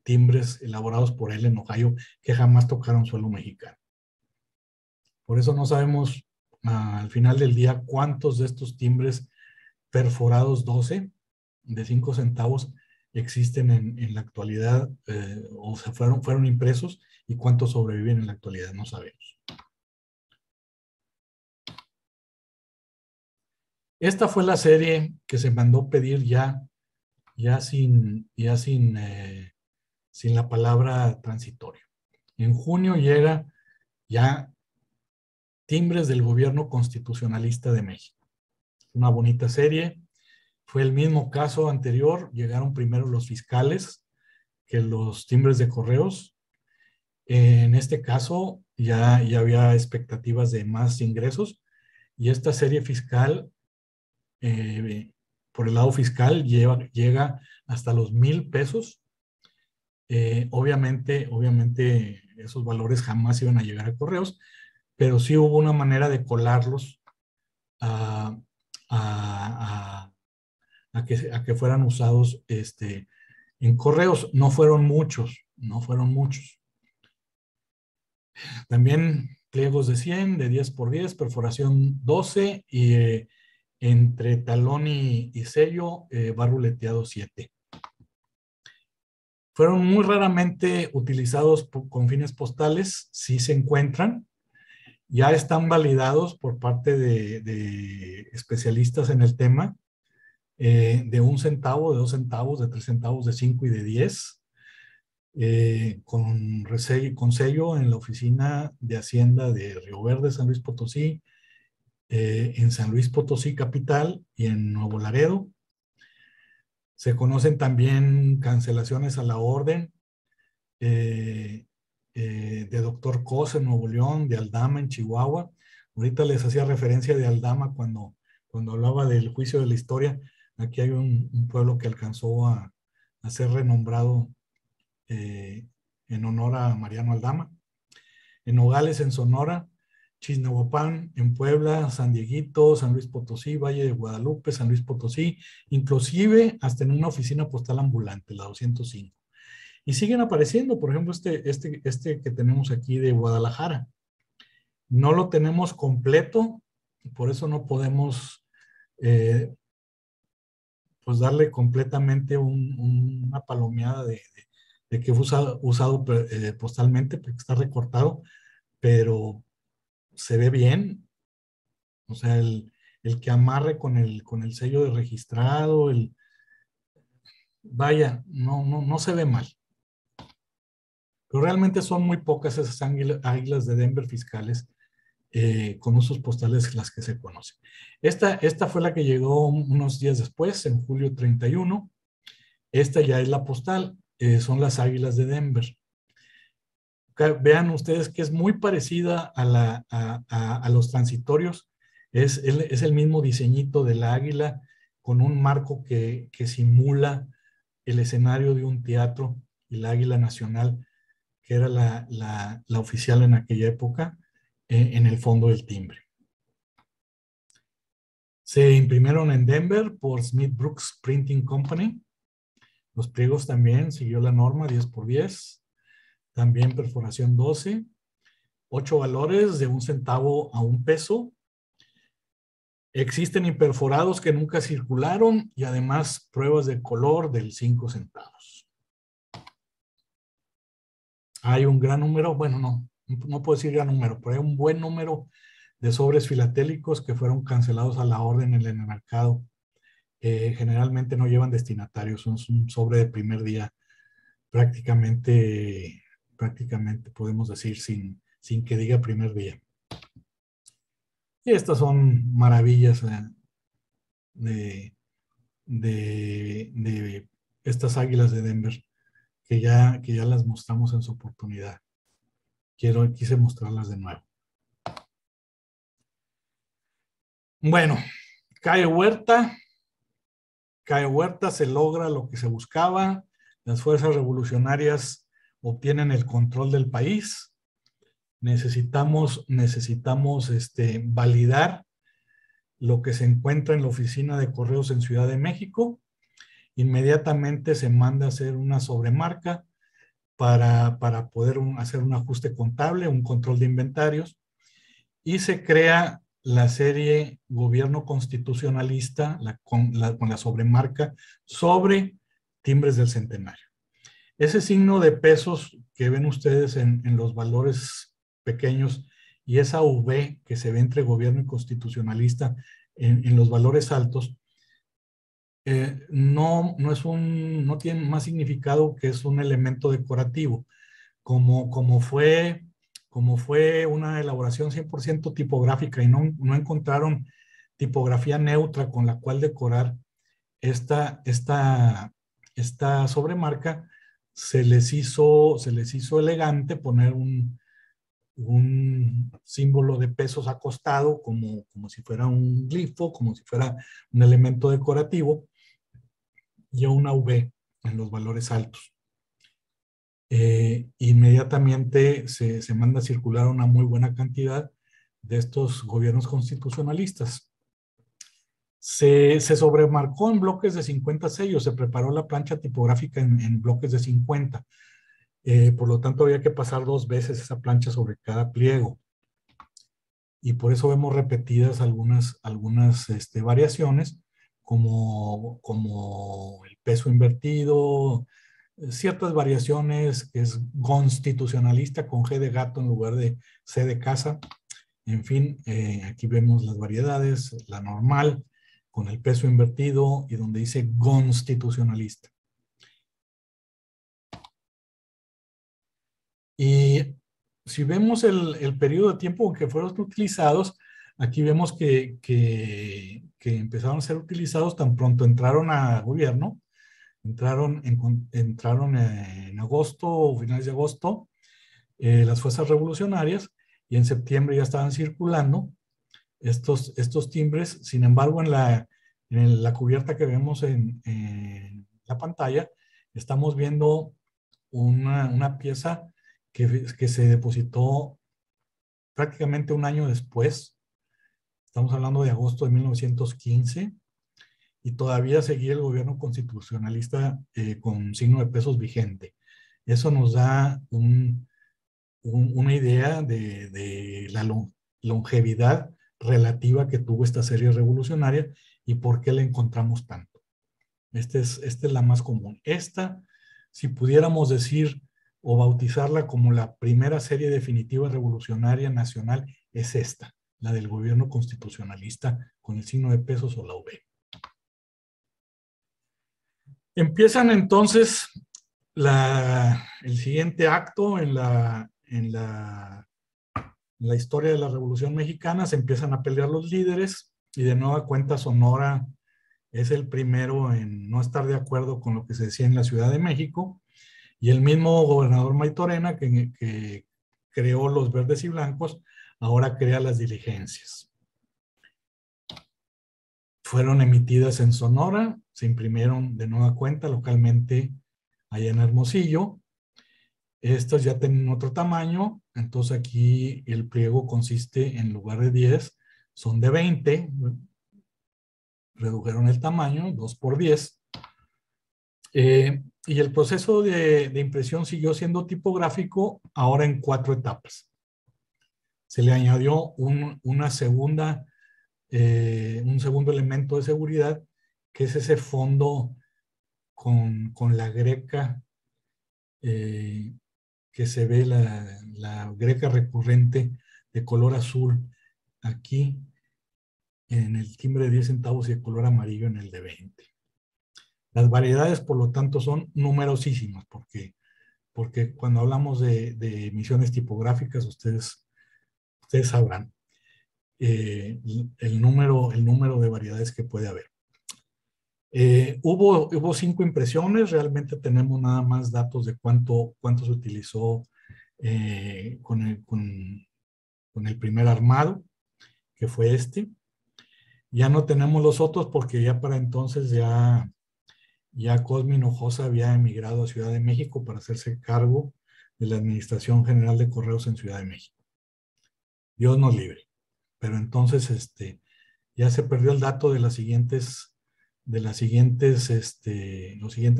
S1: timbres elaborados por él en Ohio que jamás tocaron suelo mexicano. Por eso no sabemos al final del día cuántos de estos timbres perforados 12 de 5 centavos existen en la actualidad o se fueron impresos, y cuántos sobreviven en la actualidad, no sabemos. Esta fue la serie que se mandó pedir ya sin la palabra transitorio. En junio llega ya Timbres del Gobierno Constitucionalista de México. Una bonita serie. Fue el mismo caso anterior. Llegaron primero los fiscales que los timbres de correos. En este caso ya había expectativas de más ingresos y esta serie fiscal, por el lado fiscal, llega hasta los 1,000 pesos. Obviamente esos valores jamás iban a llegar a correos, pero sí hubo una manera de colarlos a, a, a que fueran usados en correos. No fueron muchos, no fueron muchos. También pliegos de 100, de 10 por 10, perforación 12 y entre talón y sello, barruleteado 7. Fueron muy raramente utilizados con fines postales, sí se encuentran, ya están validados por parte de especialistas en el tema, de 1 centavo, de 2 centavos, de 3 centavos, de 5 y de 10, con sello en la Oficina de Hacienda de Río Verde, San Luis Potosí, en San Luis Potosí capital y en Nuevo Laredo. Se conocen también cancelaciones a la orden de Doctor Cos en Nuevo León, de Aldama en Chihuahua. Ahorita les hacía referencia de Aldama cuando hablaba del juicio de la historia. Aquí hay un pueblo que alcanzó a ser renombrado en honor a Mariano Aldama. En Nogales, en Sonora, Chisnahuapán, en Puebla, San Dieguito, San Luis Potosí, Valle de Guadalupe, San Luis Potosí, inclusive hasta en una oficina postal ambulante, la 205. Y siguen apareciendo, por ejemplo, este que tenemos aquí de Guadalajara. No lo tenemos completo, por eso no podemos pues darle completamente una palomeada de que fue usado postalmente, porque está recortado, pero se ve bien. O sea, el que amarre con el sello de registrado, vaya, no se ve mal. Pero realmente son muy pocas esas águilas de Denver fiscales con usos postales las que se conocen. Esta fue la que llegó unos días después, en julio 31. Esta ya es la postal, son las águilas de Denver. Vean ustedes que es muy parecida a los transitorios. Es el mismo diseñito de la águila con un marco que simula el escenario de un teatro y la águila nacional, que era la oficial en aquella época, en el fondo del timbre. Se imprimieron en Denver por Smith Brooks Printing Company. Los pliegos también siguió la norma 10 por 10. También perforación 12. 8 valores de 1 centavo a 1 peso. Existen imperforados que nunca circularon y además pruebas de color del 5 centavos. Hay un gran número, bueno, no puedo decir gran número, pero hay un buen número de sobres filatélicos que fueron cancelados a la orden en el mercado. Generalmente no llevan destinatarios, son un sobre de primer día, prácticamente podemos decir sin que diga primer día. Y estas son maravillas de estas águilas de Denver que ya las mostramos en su oportunidad. Quise mostrarlas de nuevo. Bueno, cae Huerta, se logra lo que se buscaba, las fuerzas revolucionarias obtienen el control del país, necesitamos validar lo que se encuentra en la oficina de correos en Ciudad de México. Inmediatamente se manda a hacer una sobremarca para poder hacer un ajuste contable, un control de inventarios, y se crea la serie Gobierno Constitucionalista con la sobremarca sobre timbres del centenario. Ese signo de pesos que ven ustedes en los valores pequeños y esa V que se ve entre Gobierno y Constitucionalista en los valores altos, no tiene más significado que es un elemento decorativo. como fue una elaboración 100% tipográfica y no encontraron tipografía neutra con la cual decorar esta, esta, esta sobremarca, se les hizo elegante poner un símbolo de pesos acostado como si fuera un glifo, como si fuera un elemento decorativo y una V en los valores altos. Inmediatamente se manda a circular una muy buena cantidad de estos gobiernos constitucionalistas. Se sobremarcó en bloques de 50 sellos, se preparó la plancha tipográfica en bloques de 50. Por lo tanto, había que pasar 2 veces esa plancha sobre cada pliego. Y por eso vemos repetidas algunas variaciones, como el peso invertido, ciertas variaciones que es constitucionalista con G de gato en lugar de C de casa. En fin, aquí vemos las variedades, la normal con el peso invertido y donde dice constitucionalista. Y si vemos el periodo de tiempo en que fueron utilizados, aquí vemos que empezaron a ser utilizados tan pronto entraron a gobierno, entraron en agosto o finales de agosto, las fuerzas revolucionarias, y en septiembre ya estaban circulando estos timbres. Sin embargo, en la cubierta que vemos en la pantalla, estamos viendo una pieza que se depositó prácticamente un año después. Estamos hablando de agosto de 1915 y todavía seguía el gobierno constitucionalista con signo de pesos vigente. Eso nos da una idea de la longevidad relativa que tuvo esta serie revolucionaria y por qué la encontramos tanto. Esta es la más común. Esta, si pudiéramos decir o bautizarla como la primera serie definitiva revolucionaria nacional, es esta, la del gobierno constitucionalista con el signo de pesos o la V. Empiezan entonces el siguiente acto en la historia de la Revolución Mexicana. Se empiezan a pelear los líderes y de nueva cuenta Sonora es el primero en no estar de acuerdo con lo que se decía en la Ciudad de México, y el mismo gobernador Maytorena que creó los verdes y blancos, ahora crea las diligencias. Fueron emitidas en Sonora, se imprimieron de nueva cuenta localmente allá en Hermosillo. Estos ya tienen otro tamaño, entonces aquí el pliego consiste en lugar de 10, son de 20, redujeron el tamaño, 2 por 10. Y el proceso de impresión siguió siendo tipográfico, ahora en 4 etapas. Se le añadió un segundo elemento de seguridad, que es ese fondo con la greca, que se ve la greca recurrente de color azul aquí en el timbre de 10 centavos y de color amarillo en el de 20. Las variedades, por lo tanto, son numerosísimas, porque cuando hablamos de emisiones tipográficas, ustedes sabrán el número de variedades que puede haber. Hubo 5 impresiones, realmente tenemos nada más datos de cuánto se utilizó con el primer armado, que fue este. Ya no tenemos los otros porque ya para entonces ya Cosme Hinojosa había emigrado a Ciudad de México para hacerse cargo de la Administración General de Correos en Ciudad de México. Dios nos libre. Pero entonces ya se perdió el dato de los siguientes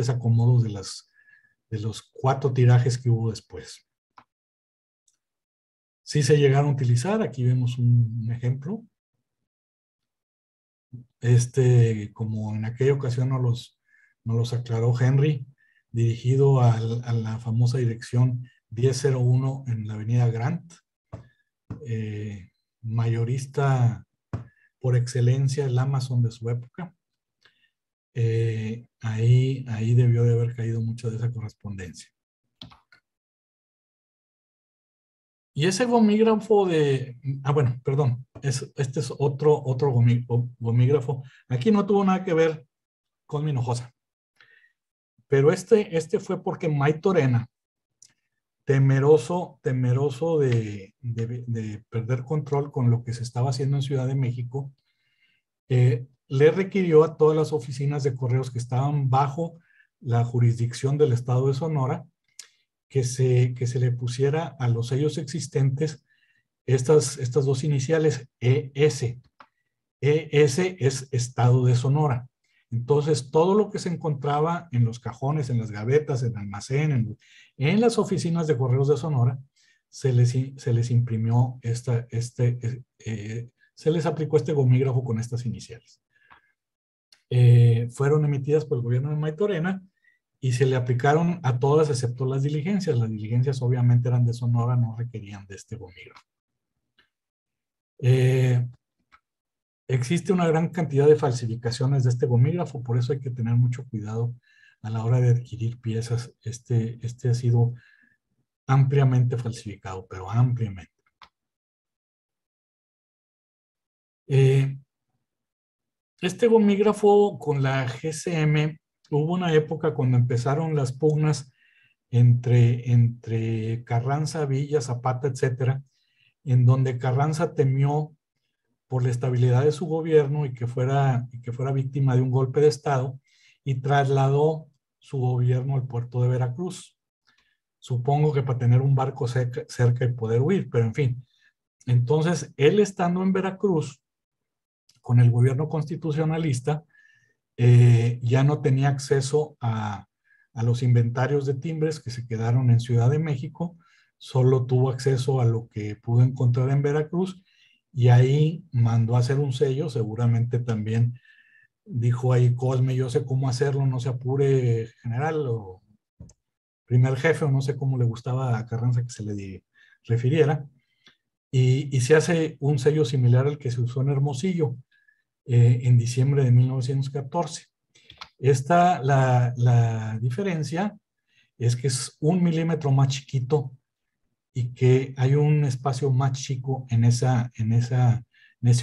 S1: acomodos de los 4 tirajes que hubo después. Sí se llegaron a utilizar, aquí vemos un ejemplo. Como en aquella ocasión nos los aclaró Henry, dirigido a la famosa dirección 1001 en la avenida Grant, mayorista por excelencia, el Amazon de su época. Ahí debió de haber caído mucho de esa correspondencia. Y ese gomígrafo bueno, perdón, este es otro gomígrafo. Aquí no tuvo nada que ver con Hinojosa, pero este fue porque Maytorena, temeroso de perder control con lo que se estaba haciendo en Ciudad de México, le requirió a todas las oficinas de correos que estaban bajo la jurisdicción del estado de Sonora que se le pusiera a los sellos existentes estas dos iniciales, ES. ES es Estado de Sonora. Entonces, todo lo que se encontraba en los cajones, en las gavetas, en el almacén, en las oficinas de correos de Sonora, se les imprimió se les aplicó este gomígrafo con estas iniciales. Fueron emitidas por el gobierno de Maytorena y se le aplicaron a todas excepto las diligencias. Las diligencias obviamente eran de Sonora, no requerían de este gomígrafo. Existe una gran cantidad de falsificaciones de este gomígrafo, por eso hay que tener mucho cuidado a la hora de adquirir piezas. Este ha sido ampliamente falsificado, pero ampliamente. Este gomígrafo con la GCM, hubo una época cuando empezaron las pugnas entre Carranza, Villa, Zapata, etcétera, en donde Carranza temió por la estabilidad de su gobierno y que fuera víctima de un golpe de Estado y trasladó su gobierno al puerto de Veracruz. Supongo que para tener un barco cerca y poder huir, pero en fin. Entonces, él estando en Veracruz, con el gobierno constitucionalista, ya no tenía acceso a los inventarios de timbres que se quedaron en Ciudad de México, solo tuvo acceso a lo que pudo encontrar en Veracruz y ahí mandó a hacer un sello, seguramente también dijo ahí Cosme, yo sé cómo hacerlo, no se apure general o primer jefe, o no sé cómo le gustaba a Carranza que se le refiriera, y se hace un sello similar al que se usó en Hermosillo en diciembre de 1914. La diferencia es que es 1 milímetro más chiquito y que hay un espacio más chico en ese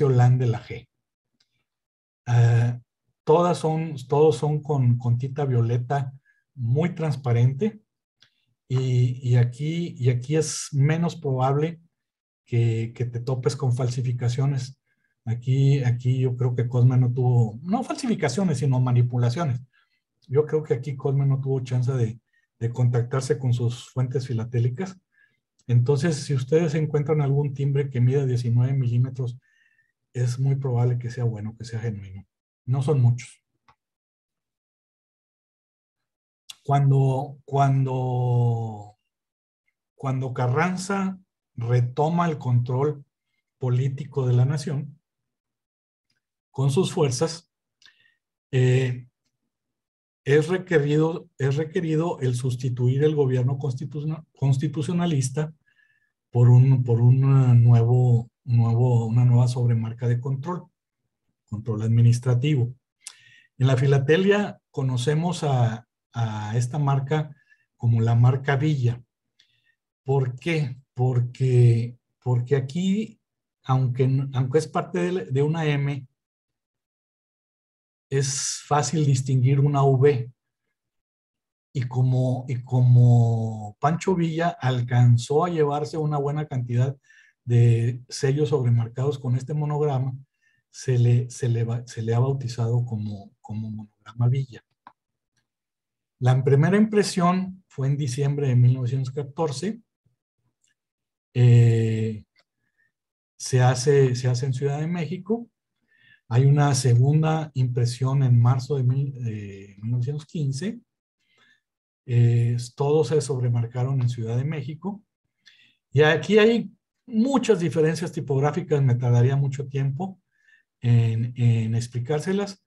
S1: holán de la G. Todos son con tinta violeta muy transparente y aquí es menos probable que te topes con falsificaciones. Aquí yo creo que Cosme no tuvo, no falsificaciones, sino manipulaciones. Yo creo que aquí Cosme no tuvo chance de contactarse con sus fuentes filatélicas. Entonces, si ustedes encuentran algún timbre que mida 19 milímetros, es muy probable que sea bueno, que sea genuino. No son muchos. Cuando Carranza retoma el control político de la nación con sus fuerzas, es requerido el sustituir el gobierno constitucionalista por una nueva sobremarca de control administrativo. En la filatelia conocemos a esta marca como la marca Villa. ¿Por qué? Porque aquí, aunque es parte de una M, es fácil distinguir una V. Y como Pancho Villa alcanzó a llevarse una buena cantidad de sellos sobremarcados con este monograma, se le ha bautizado como monograma Villa. La primera impresión fue en diciembre de 1914. Se hace en Ciudad de México. Hay una segunda impresión en marzo de 1915. Todos se sobremarcaron en Ciudad de México. Y aquí hay muchas diferencias tipográficas, me tardaría mucho tiempo en explicárselas.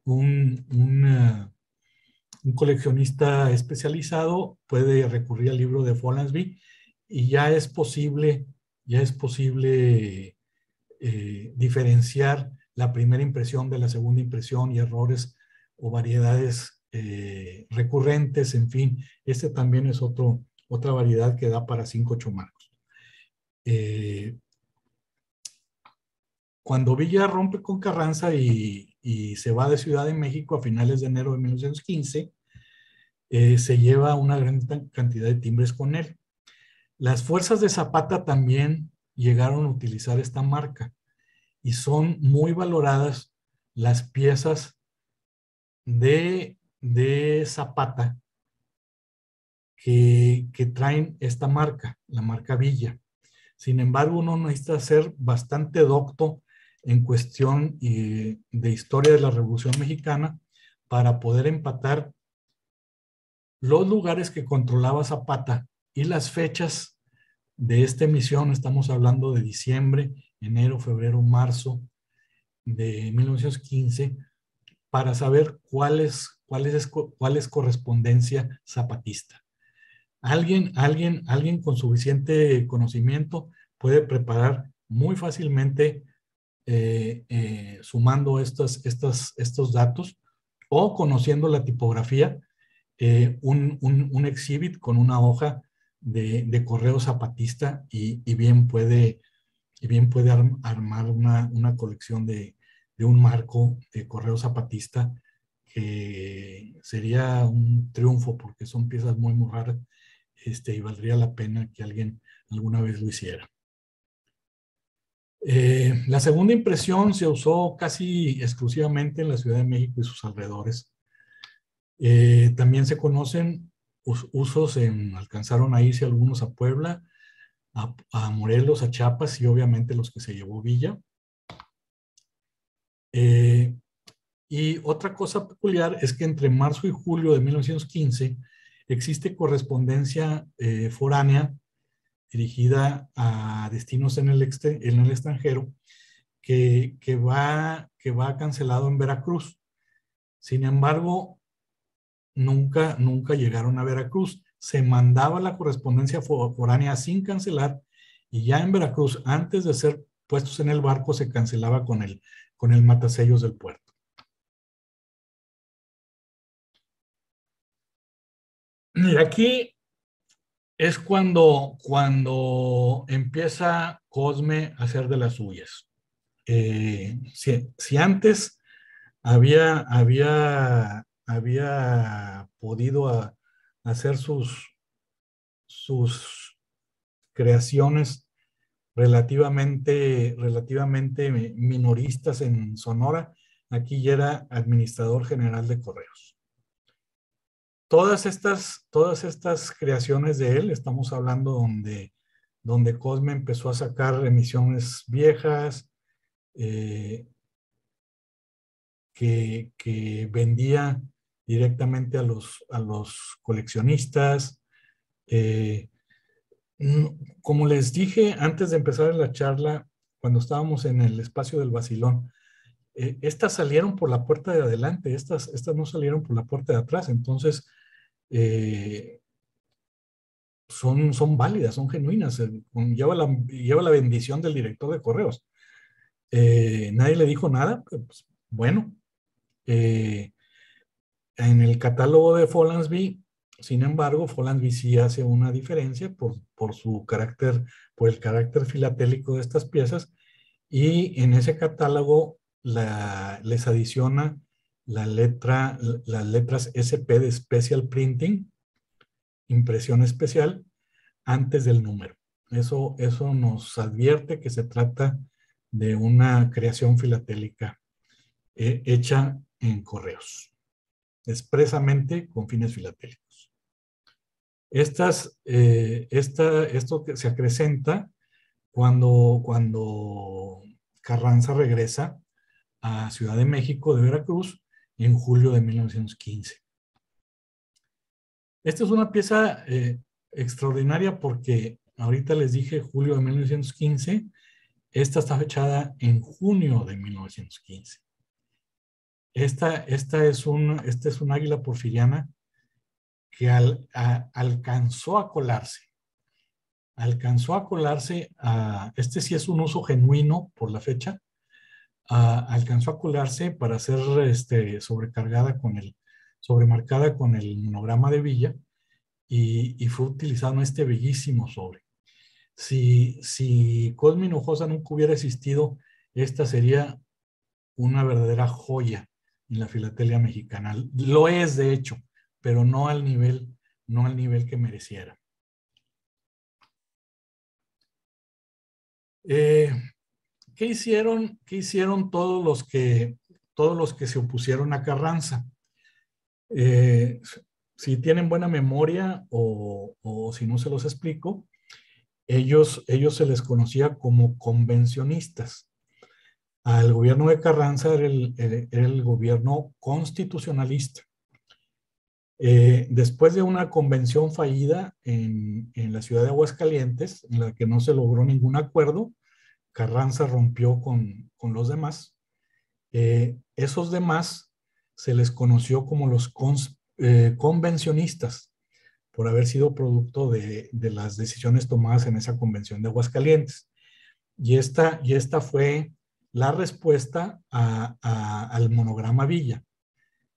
S1: Un coleccionista especializado puede recurrir al libro de Follansbee y ya es posible diferenciar la primera impresión de la segunda impresión y errores o variedades recurrentes, en fin. Este también es otra variedad que da para 5 o 8 marcos. Eh, Cuando Villa rompe con Carranza y se va de Ciudad de México a finales de enero de 1915, se lleva una gran cantidad de timbres con él. Las fuerzas de Zapata también llegaron a utilizar esta marca y son muy valoradas las piezas de Zapata que traen esta marca, la marca Villa. Sin embargo, uno necesita ser bastante docto en cuestión de historia de la Revolución Mexicana para poder empatar los lugares que controlaba Zapata y las fechas de esta emisión. Estamos hablando de diciembre, enero, febrero, marzo de 1915, para saber cuál es correspondencia zapatista. Alguien con suficiente conocimiento puede preparar muy fácilmente sumando estos datos o conociendo la tipografía, un exhibit con una hoja de correo zapatista y bien puede armar una colección de un marco de correo zapatista que sería un triunfo porque son piezas muy, muy raras, y valdría la pena que alguien alguna vez lo hiciera. La segunda impresión se usó casi exclusivamente en la Ciudad de México y sus alrededores. También se conocen usos alcanzaron a irse algunos a Puebla, a Morelos, a Chiapas y obviamente los que se llevó Villa. Y otra cosa peculiar es que entre marzo y julio de 1915 existe correspondencia foránea dirigida a destinos en el extranjero que va cancelado en Veracruz. Sin embargo, nunca llegaron a Veracruz. Se mandaba la correspondencia foránea sin cancelar y ya en Veracruz, antes de ser puestos en el barco, se cancelaba con el matasellos del puerto. Y aquí es cuando empieza Cosme a hacer de las suyas. Si antes había podido hacer sus creaciones relativamente minoristas en Sonora, aquí ya era administrador general de correos. Todas estas creaciones de él, estamos hablando donde Cosme empezó a sacar emisiones viejas, que vendía directamente a los coleccionistas. Como les dije antes de empezar la charla, cuando estábamos en el espacio del Vacilón, estas salieron por la puerta de adelante, estas no salieron por la puerta de atrás, entonces son válidas, son genuinas, lleva la bendición del director de correos. Nadie le dijo nada, pues, bueno. En el catálogo de Follansbee, sin embargo, Follansbee sí hace una diferencia por el carácter filatélico de estas piezas, y en ese catálogo les adiciona las letras SP de Special Printing, impresión especial, antes del número. Eso nos advierte que se trata de una creación filatélica hecha en correos, expresamente con fines filatélicos. Esto que se acrecenta cuando Carranza regresa a Ciudad de México de Veracruz en julio de 1915. Esta es una pieza extraordinaria porque ahorita les dije julio de 1915, esta está fechada en junio de 1915. Esta es un águila porfiriana que alcanzó a colarse. Este sí es un uso genuino por la fecha. Alcanzó a colarse para ser sobremarcada con el monograma de Villa y fue utilizado en este bellísimo sobre. Si Cosme Hinojosa nunca hubiera existido, esta sería una verdadera joya en la filatelia mexicana. Lo es, de hecho, pero no al nivel que mereciera. Eh, ¿Qué hicieron todos los que se opusieron a Carranza? Eh, si tienen buena memoria o si no se los explico, ellos se les conocía como convencionistas. Al gobierno de Carranza era el gobierno constitucionalista. Después de una convención fallida en la ciudad de Aguascalientes, en la que no se logró ningún acuerdo, Carranza rompió con los demás. Esos demás se les conoció como los convencionistas por haber sido producto de las decisiones tomadas en esa convención de Aguascalientes. Y esta fue la respuesta al monograma Villa.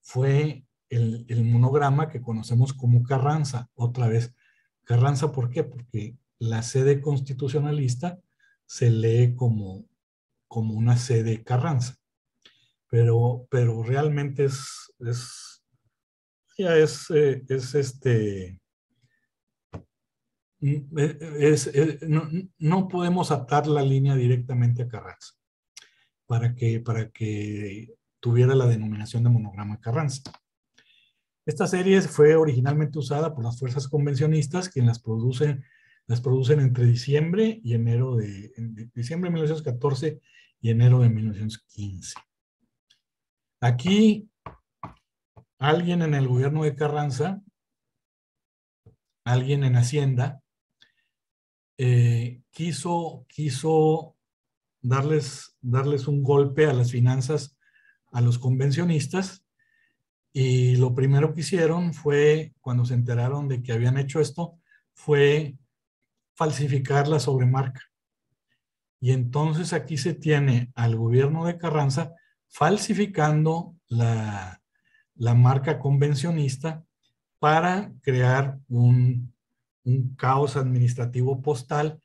S1: Fue el monograma que conocemos como Carranza. Otra vez, Carranza, ¿por qué? Porque la sede constitucionalista se lee como una sede Carranza. Pero realmente no podemos atar la línea directamente a Carranza para que tuviera la denominación de monograma Carranza. Esta serie fue originalmente usada por las fuerzas convencionistas, quienes las producen entre diciembre y enero de diciembre de 1914 y enero de 1915. Aquí alguien en el gobierno de Carranza, alguien en Hacienda, quiso darles un golpe a las finanzas a los convencionistas, y lo primero que hicieron fue, cuando se enteraron de que habían hecho esto, fue falsificar la sobremarca. Y entonces aquí se tiene al gobierno de Carranza falsificando la marca convencionista para crear un caos administrativo postal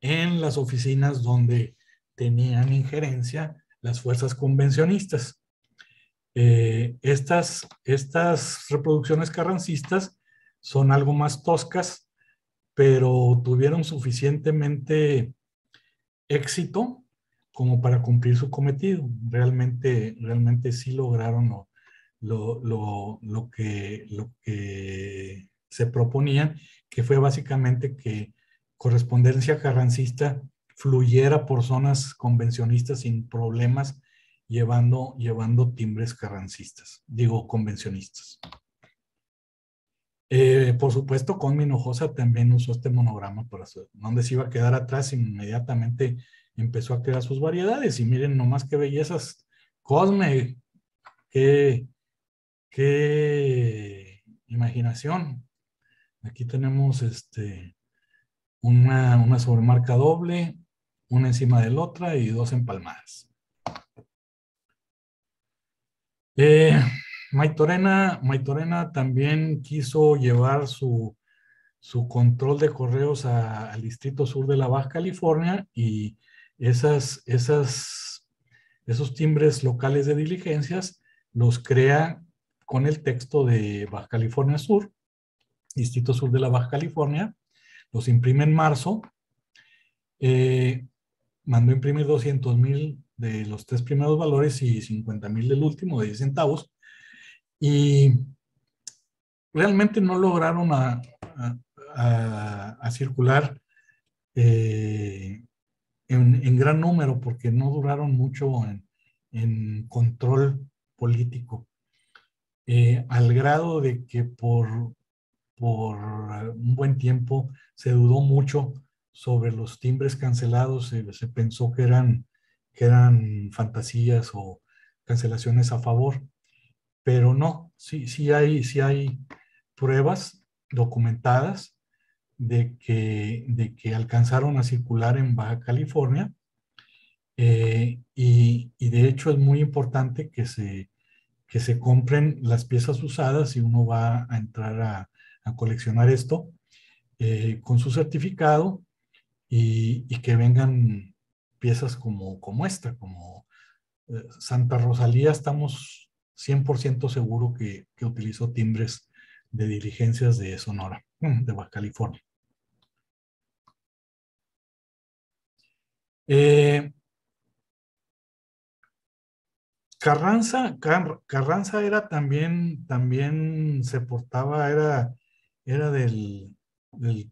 S1: en las oficinas donde tenían injerencia las fuerzas convencionistas. Estas reproducciones carrancistas son algo más toscas, pero tuvieron suficientemente éxito como para cumplir su cometido. Realmente sí lograron lo que se proponían, que fue básicamente que correspondencia carrancista fluyera por zonas convencionistas sin problemas, llevando timbres carrancistas, digo convencionistas. Por supuesto, Cosme Hinojosa también usó este monograma para hacer, donde se iba a quedar atrás, inmediatamente empezó a crear sus variedades. Y miren nomás qué bellezas. Cosme, qué imaginación. Aquí tenemos una sobremarca doble, una encima de la otra y dos empalmadas. Maytorena también quiso llevar su control de correos al Distrito Sur de la Baja California, y esos timbres locales de diligencias los crea con el texto de Baja California Sur, Distrito Sur de la Baja California, los imprime en marzo, mandó imprimir 200,000 de los 3 primeros valores y 50,000 del último, de 10 centavos, y realmente no lograron a circular en gran número, porque no duraron mucho en control político, al grado de que por un buen tiempo se dudó mucho sobre los timbres cancelados. Se pensó que eran fantasías o cancelaciones a favor, pero no, sí hay pruebas documentadas de que alcanzaron a circular en Baja California, y de hecho es muy importante que se compren las piezas usadas si uno va a entrar a coleccionar esto, con su certificado, y que vengan piezas como esta, como Santa Rosalía. Estamos 100% seguro que utilizó timbres de diligencias de Sonora, de Baja California. Carranza era también se portaba, era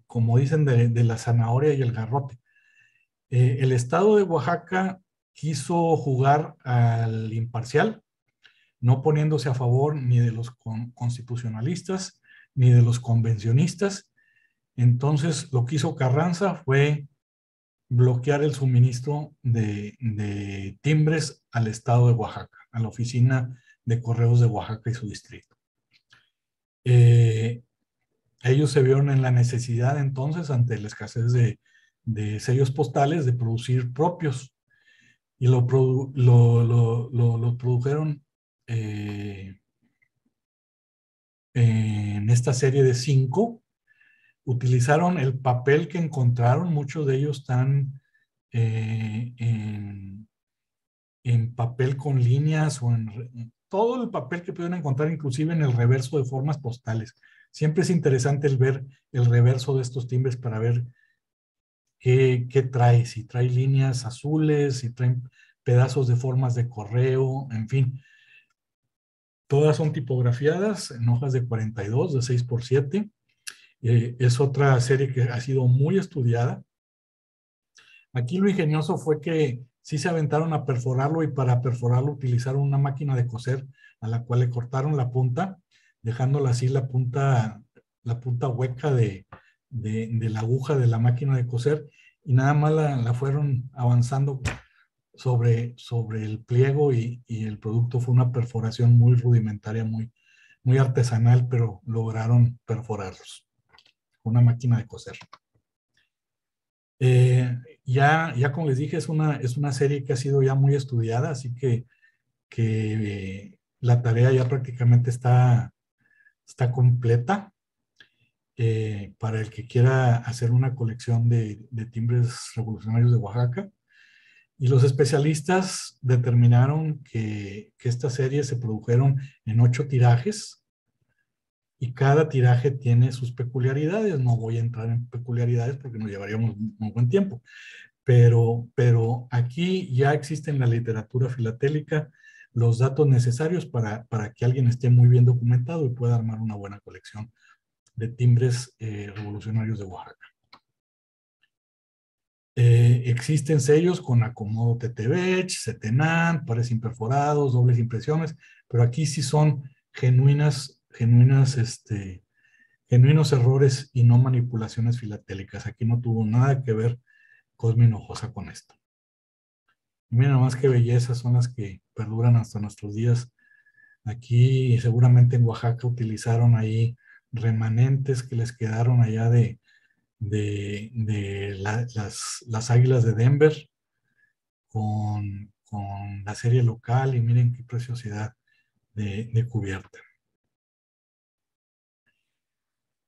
S1: como dicen, de la zanahoria y el garrote. El estado de Oaxaca quiso jugar al imparcial, no poniéndose a favor ni de los constitucionalistas ni de los convencionistas. Entonces, lo que hizo Carranza fue bloquear el suministro de timbres al estado de Oaxaca, a la oficina de correos de Oaxaca y su distrito. Ellos se vieron en la necesidad entonces, ante la escasez de sellos postales, de producir propios, y lo produjeron en esta serie de 5. Utilizaron el papel que encontraron, muchos de ellos están en papel con líneas o en todo el papel que pueden encontrar, inclusive en el reverso de formas postales. Siempre es interesante el ver el reverso de estos timbres para ver qué trae, si trae líneas azules, si traen pedazos de formas de correo, en fin. Todas son tipografiadas en hojas de 42, de 6x7. Es otra serie que ha sido muy estudiada. Aquí lo ingenioso fue que sí se aventaron a perforarlo, y para perforarlo utilizaron una máquina de coser a la cual le cortaron la punta, dejándola así la punta hueca de la aguja de la máquina de coser, y nada más la fueron avanzando sobre el pliego, y el producto fue una perforación muy rudimentaria, muy artesanal, pero lograron perforarlos con una máquina de coser. Ya como les dije, es una serie que ha sido ya muy estudiada, así que la tarea ya prácticamente está completa para el que quiera hacer una colección de timbres revolucionarios de Oaxaca. Y los especialistas determinaron que esta serie se produjeron en 8 tirajes, y cada tiraje tiene sus peculiaridades. No voy a entrar en peculiaridades porque nos llevaríamos un buen tiempo. Pero aquí ya existe en la literatura filatélica los datos necesarios para que alguien esté muy bien documentado y pueda armar una buena colección de timbres revolucionarios de Oaxaca. Existen sellos con acomodo Tetevech, Cetenán, pares imperforados, dobles impresiones, pero aquí sí son genuinos errores y no manipulaciones filatélicas. Aquí no tuvo nada que ver Cosme Hinojosa con esto. Miren nomás qué bellezas son las que perduran hasta nuestros días. Aquí seguramente en Oaxaca utilizaron ahí remanentes que les quedaron allá de las Águilas de Denver con la serie local, y miren qué preciosidad de cubierta.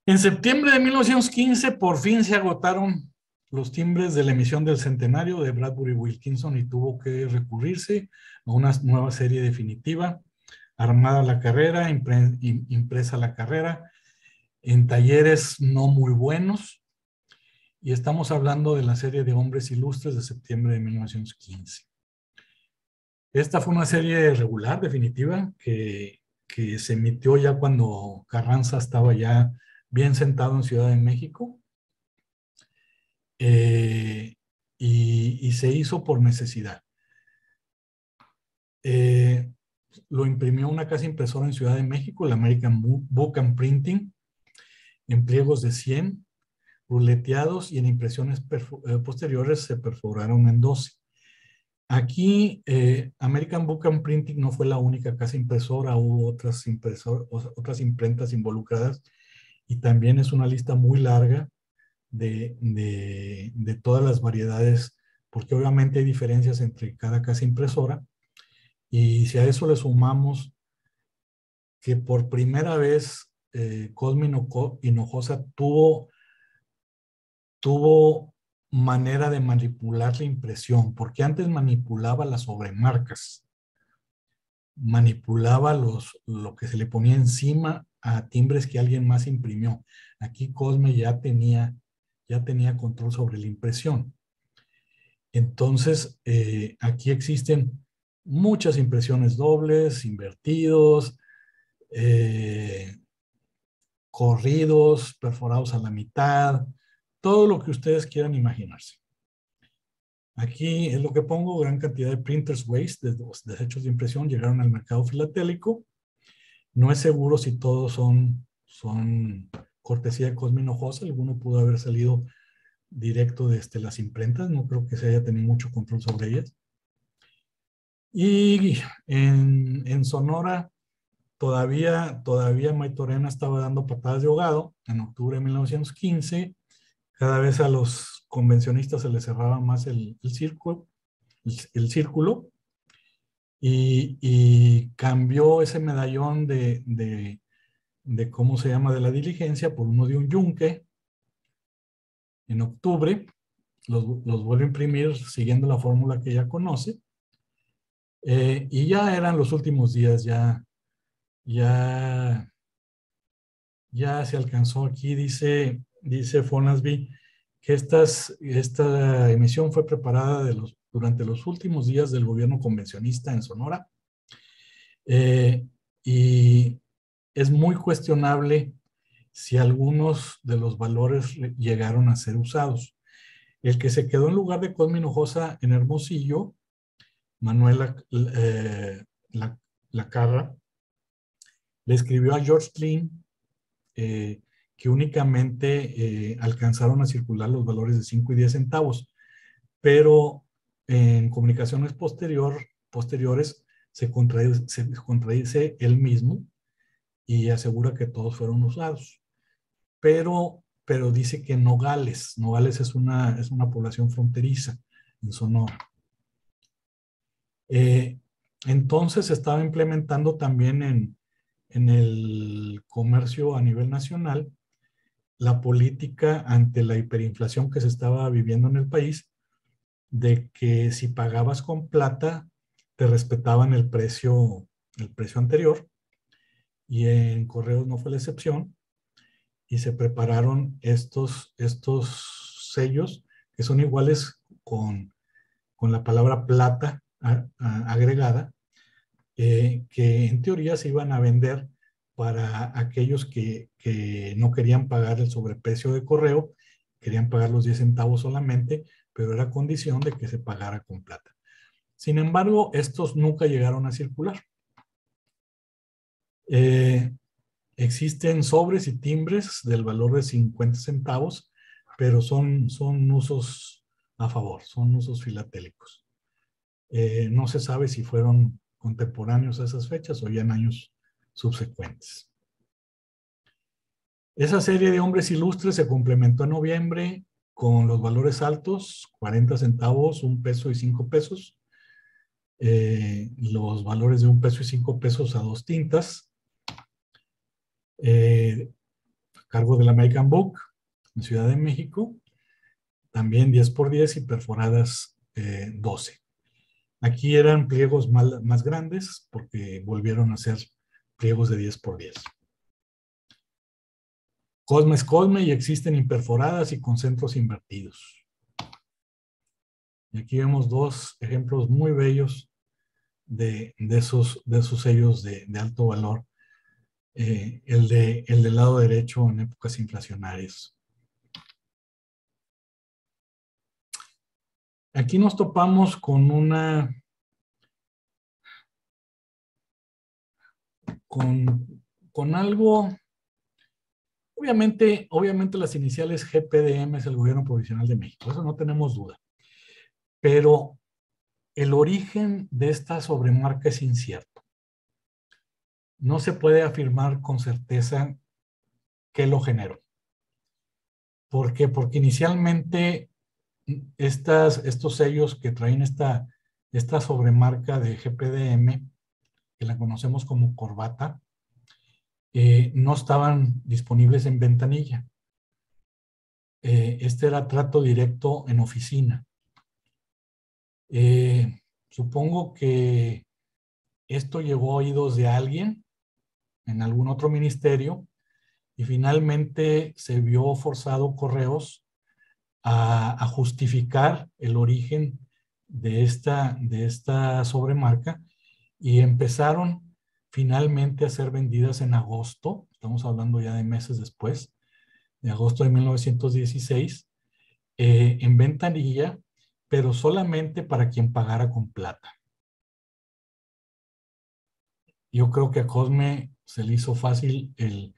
S1: En septiembre de 1915 por fin se agotaron los timbres de la emisión del centenario de Bradbury Wilkinson, y tuvo que recurrirse a una nueva serie definitiva, armada la carrera, impresa la carrera, en talleres no muy buenos, y estamos hablando de la serie de Hombres Ilustres de septiembre de 1915. Esta fue una serie regular, definitiva, que se emitió ya cuando Carranza estaba ya bien sentado en Ciudad de México. Y se hizo por necesidad. Lo imprimió una casa impresora en Ciudad de México, la American Book and Printing, en pliegos de 100, ruleteados, y en impresiones posteriores se perforaron en 12. Aquí, American Book and Printing no fue la única casa impresora, hubo otras imprentas involucradas, y también es una lista muy larga de todas las variedades, porque obviamente hay diferencias entre cada casa impresora. Y si a eso le sumamos que por primera vez Cosme Hinojosa tuvo manera de manipular la impresión, porque antes manipulaba las sobremarcas, manipulaba lo que se le ponía encima a timbres que alguien más imprimió. Aquí Cosme ya tenía control sobre la impresión. Entonces, aquí existen muchas impresiones dobles, invertidos, corridos, perforados a la mitad, todo lo que ustedes quieran imaginarse. Aquí es lo que pongo, gran cantidad de printers waste, de los desechos de impresión, llegaron al mercado filatélico. No es seguro si todos son cortesía de Cosme Hinojosa, alguno pudo haber salido directo desde las imprentas, no creo que se haya tenido mucho control sobre ellas. Y en Sonora todavía Maytorena estaba dando patadas de ahogado. En octubre de 1915, cada vez a los convencionistas se les cerraba más el círculo y cambió ese medallón de cómo se llama, de la diligencia por uno de un yunque. En octubre los vuelve a imprimir siguiendo la fórmula que ya conoce. Y ya eran los últimos días, ya se alcanzó aquí, dice Fonasby, que esta emisión fue preparada durante los últimos días del gobierno convencionista en Sonora. Y es muy cuestionable si algunos de los valores llegaron a ser usados. El que se quedó en lugar de Cosme Hinojosa en Hermosillo, Manuel Lacarra, le escribió a George Klein que únicamente alcanzaron a circular los valores de 5 y 10 centavos, pero en comunicaciones posteriores se contradice él mismo y asegura que todos fueron usados. Pero dice que Nogales es una población fronteriza en Sonora. Entonces se estaba implementando también en el comercio a nivel nacional la política ante la hiperinflación que se estaba viviendo en el país, de que si pagabas con plata te respetaban el precio anterior, y en correos no fue la excepción, y se prepararon estos sellos que son iguales con la palabra plata agregada, que en teoría se iban a vender para aquellos que no querían pagar el sobreprecio de correo, querían pagar los 10 centavos solamente, pero era condición de que se pagara con plata. Sin embargo, estos nunca llegaron a circular. Existen sobres y timbres del valor de 50 centavos, pero son usos a favor, son usos filatélicos. No se sabe si fueron contemporáneos a esas fechas o ya en años subsecuentes. Esa serie de hombres ilustres se complementó en noviembre con los valores altos, 40 centavos, 1 peso y 5 pesos. Los valores de 1 peso y 5 pesos a 2 tintas. A cargo del American Book en Ciudad de México. También 10 por 10 y perforadas 12. Aquí eran pliegos más grandes porque volvieron a ser pliegos de 10 por 10. Cosme es Cosme y existen imperforadas y con centros invertidos. Y aquí vemos dos ejemplos muy bellos de esos sellos de alto valor. El del lado derecho en épocas inflacionarias. Aquí nos topamos con con algo. Obviamente las iniciales GPDM es el Gobierno Provisional de México, eso no tenemos duda. Pero el origen de esta sobremarca es incierto. No se puede afirmar con certeza qué lo generó. ¿Por qué? Porque inicialmente estos sellos que traen esta sobremarca de GPDM, que la conocemos como corbata, no estaban disponibles en ventanilla. Este era trato directo en oficina. Supongo que esto llegó a oídos de alguien en algún otro ministerio y finalmente se vio forzado Correos a justificar el origen de esta sobremarca y empezaron finalmente a ser vendidas en agosto, estamos hablando ya de meses después, de agosto de 1916, en ventanilla, pero solamente para quien pagara con plata. Yo creo que a Cosme se le hizo fácil el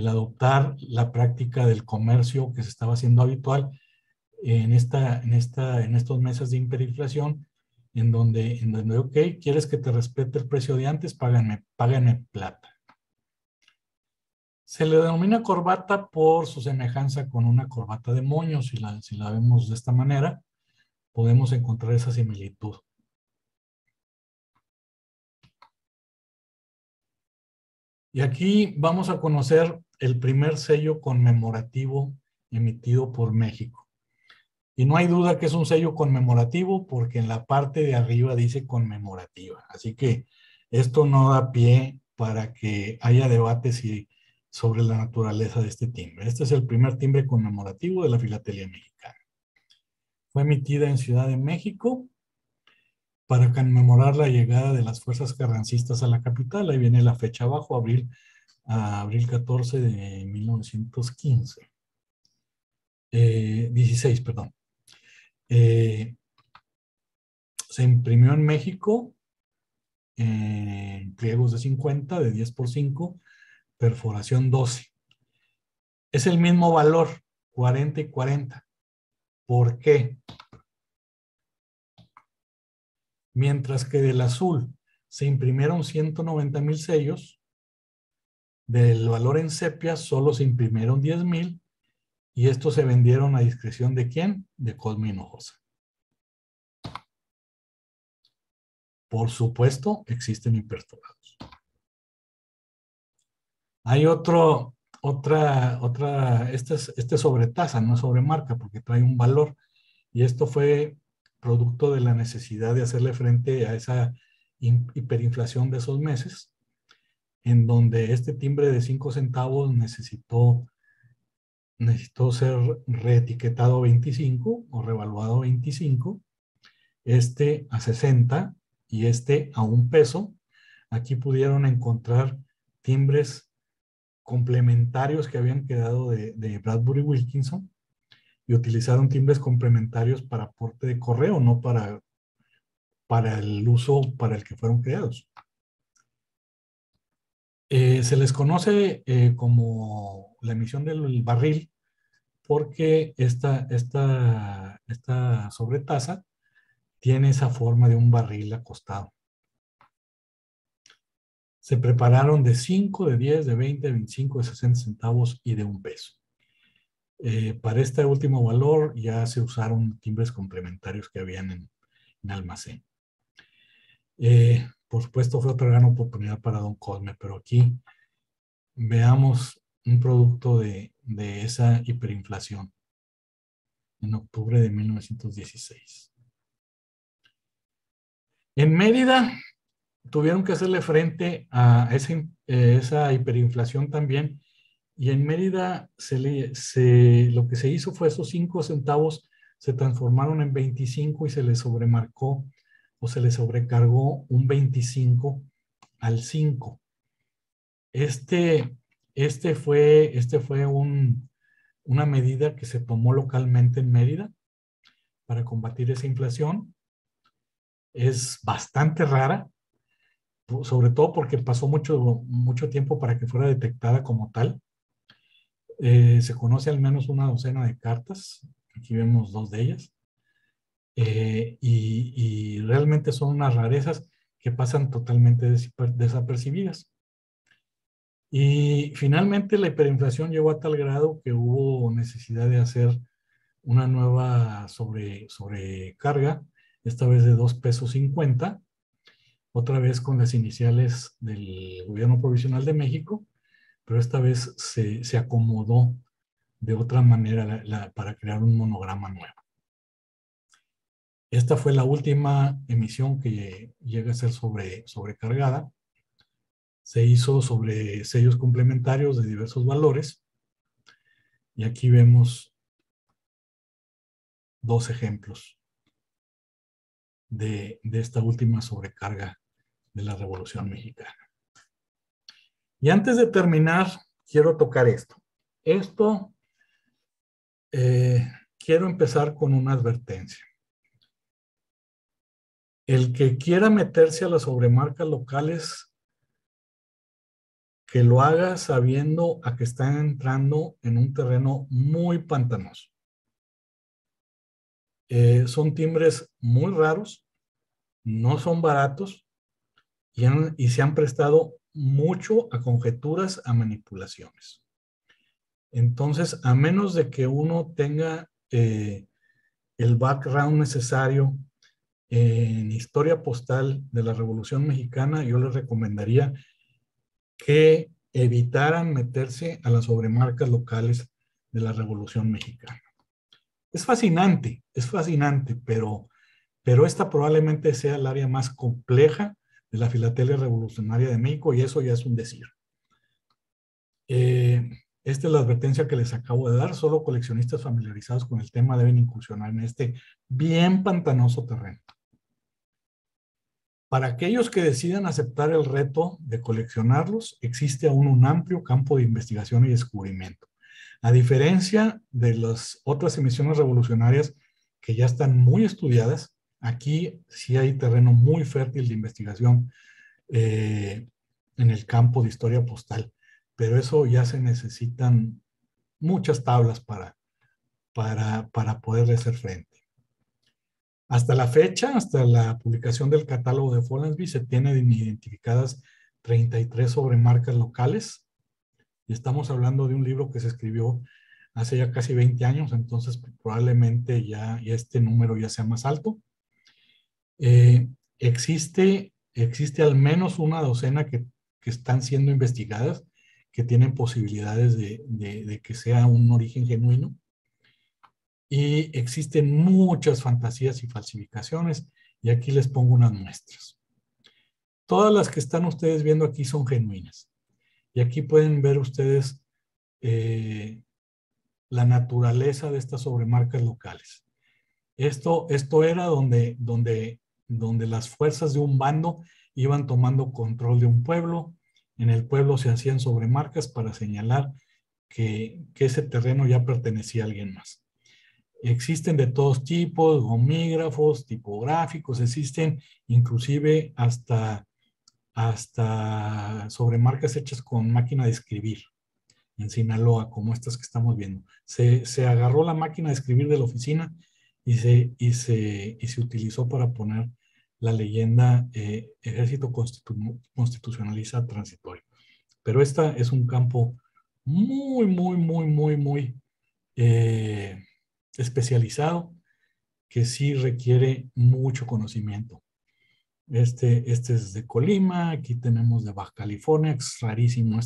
S1: adoptar la práctica del comercio que se estaba haciendo habitual en estos meses de hiperinflación, en donde, ok, quieres que te respete el precio de antes, págame plata. Se le denomina corbata por su semejanza con una corbata de moño. Si la vemos de esta manera, podemos encontrar esa similitud. Y aquí vamos a conocer el primer sello conmemorativo emitido por México. Y no hay duda que es un sello conmemorativo porque en la parte de arriba dice conmemorativa. Así que esto no da pie para que haya debates sobre la naturaleza de este timbre. Este es el primer timbre conmemorativo de la filatelia mexicana. Fue emitida en Ciudad de México para conmemorar la llegada de las fuerzas carrancistas a la capital. Ahí viene la fecha abajo, abril 14 de 1915. 16, perdón. Se imprimió en México en pliegos de 50, de 10 por 5, perforación 12. Es el mismo valor, 40 y 40. ¿Por qué? Mientras que del azul se imprimieron 190,000 sellos, del valor en sepia solo se imprimieron 10,000 y estos se vendieron a discreción ¿de quién? De Cosme Hinojosa. Por supuesto, existen hiperforados. Hay este sobretasa, no sobremarca, porque trae un valor. Y esto fue producto de la necesidad de hacerle frente a esa hiperinflación de esos meses, en donde este timbre de 5 centavos necesitó ser reetiquetado a 25 o revaluado a 25, este a 60 y este a $1. Aquí pudieron encontrar timbres complementarios que habían quedado de Bradbury Wilkinson y utilizaron timbres complementarios para aporte de correo, no para el uso para el que fueron creados. Se les conoce como la emisión del barril porque esta sobretasa tiene esa forma de un barril acostado. Se prepararon de 5, de 10, de 20, de 25, de 60 centavos y de $1. Para este último valor ya se usaron timbres complementarios que habían en almacén. Por supuesto fue otra gran oportunidad para Don Cosme, pero aquí veamos un producto de esa hiperinflación en octubre de 1916. En Mérida tuvieron que hacerle frente a esa hiperinflación también, y en Mérida lo que se hizo fue esos 5 centavos se transformaron en 25 y se le sobremarcó o se le sobrecargó un 25 al 5. Este fue una medida que se tomó localmente en Mérida para combatir esa inflación. Es bastante rara, sobre todo porque pasó mucho tiempo para que fuera detectada como tal. Se conoce al menos una docena de cartas, aquí vemos 2 de ellas, y realmente son unas rarezas que pasan totalmente desapercibidas. Y finalmente la hiperinflación llegó a tal grado que hubo necesidad de hacer una nueva sobrecarga, esta vez de $2.50, otra vez con las iniciales del Gobierno Provisional de México, pero esta vez se acomodó de otra manera para crear un monograma nuevo. Esta fue la última emisión que llega a ser sobrecargada. Se hizo sobre sellos complementarios de diversos valores. Y aquí vemos dos ejemplos de esta última sobrecarga de la Revolución Mexicana. Y antes de terminar, quiero tocar esto. Quiero empezar con una advertencia. El que quiera meterse a las sobremarcas locales, que lo haga sabiendo a que están entrando en un terreno muy pantanoso. Son timbres muy raros, no son baratos y se han prestado mucho a conjeturas, a manipulaciones. Entonces, a menos de que uno tenga el background necesario en historia postal de la Revolución Mexicana, yo les recomendaría que evitaran meterse a las sobremarcas locales de la Revolución Mexicana. Es fascinante, pero esta probablemente sea el área más compleja de la filatelia revolucionaria de México y eso ya es un decir. Esta es la advertencia que les acabo de dar. Solo coleccionistas familiarizados con el tema deben incursionar en este bien pantanoso terreno. Para aquellos que decidan aceptar el reto de coleccionarlos, existe aún un amplio campo de investigación y descubrimiento. A diferencia de las otras emisiones revolucionarias que ya están muy estudiadas, aquí sí hay terreno muy fértil de investigación en el campo de historia postal, pero eso ya se necesitan muchas tablas para poder hacer frente. Hasta la fecha, hasta la publicación del catálogo de Follansbee, se tienen identificadas 33 sobremarcas locales. Y estamos hablando de un libro que se escribió hace ya casi 20 años, entonces probablemente ya este número ya sea más alto. Existe al menos una docena que están siendo investigadas, que tienen posibilidades de que sea un origen genuino. Y existen muchas fantasías y falsificaciones, y aquí les pongo unas muestras. Todas las que están ustedes viendo aquí son genuinas. Y aquí pueden ver ustedes la naturaleza de estas sobremarcas locales. Esto era donde las fuerzas de un bando iban tomando control de un pueblo. En el pueblo se hacían sobremarcas para señalar que ese terreno ya pertenecía a alguien más. Existen de todos tipos, gomígrafos, tipográficos, existen inclusive hasta sobremarcas hechas con máquina de escribir en Sinaloa, como estas que estamos viendo. Se agarró la máquina de escribir de la oficina y se utilizó para poner la leyenda Ejército Constitucionalista Transitorio. Pero esta es un campo muy especializado que sí requiere mucho conocimiento. Este es de Colima, aquí tenemos de Baja California, es rarísimo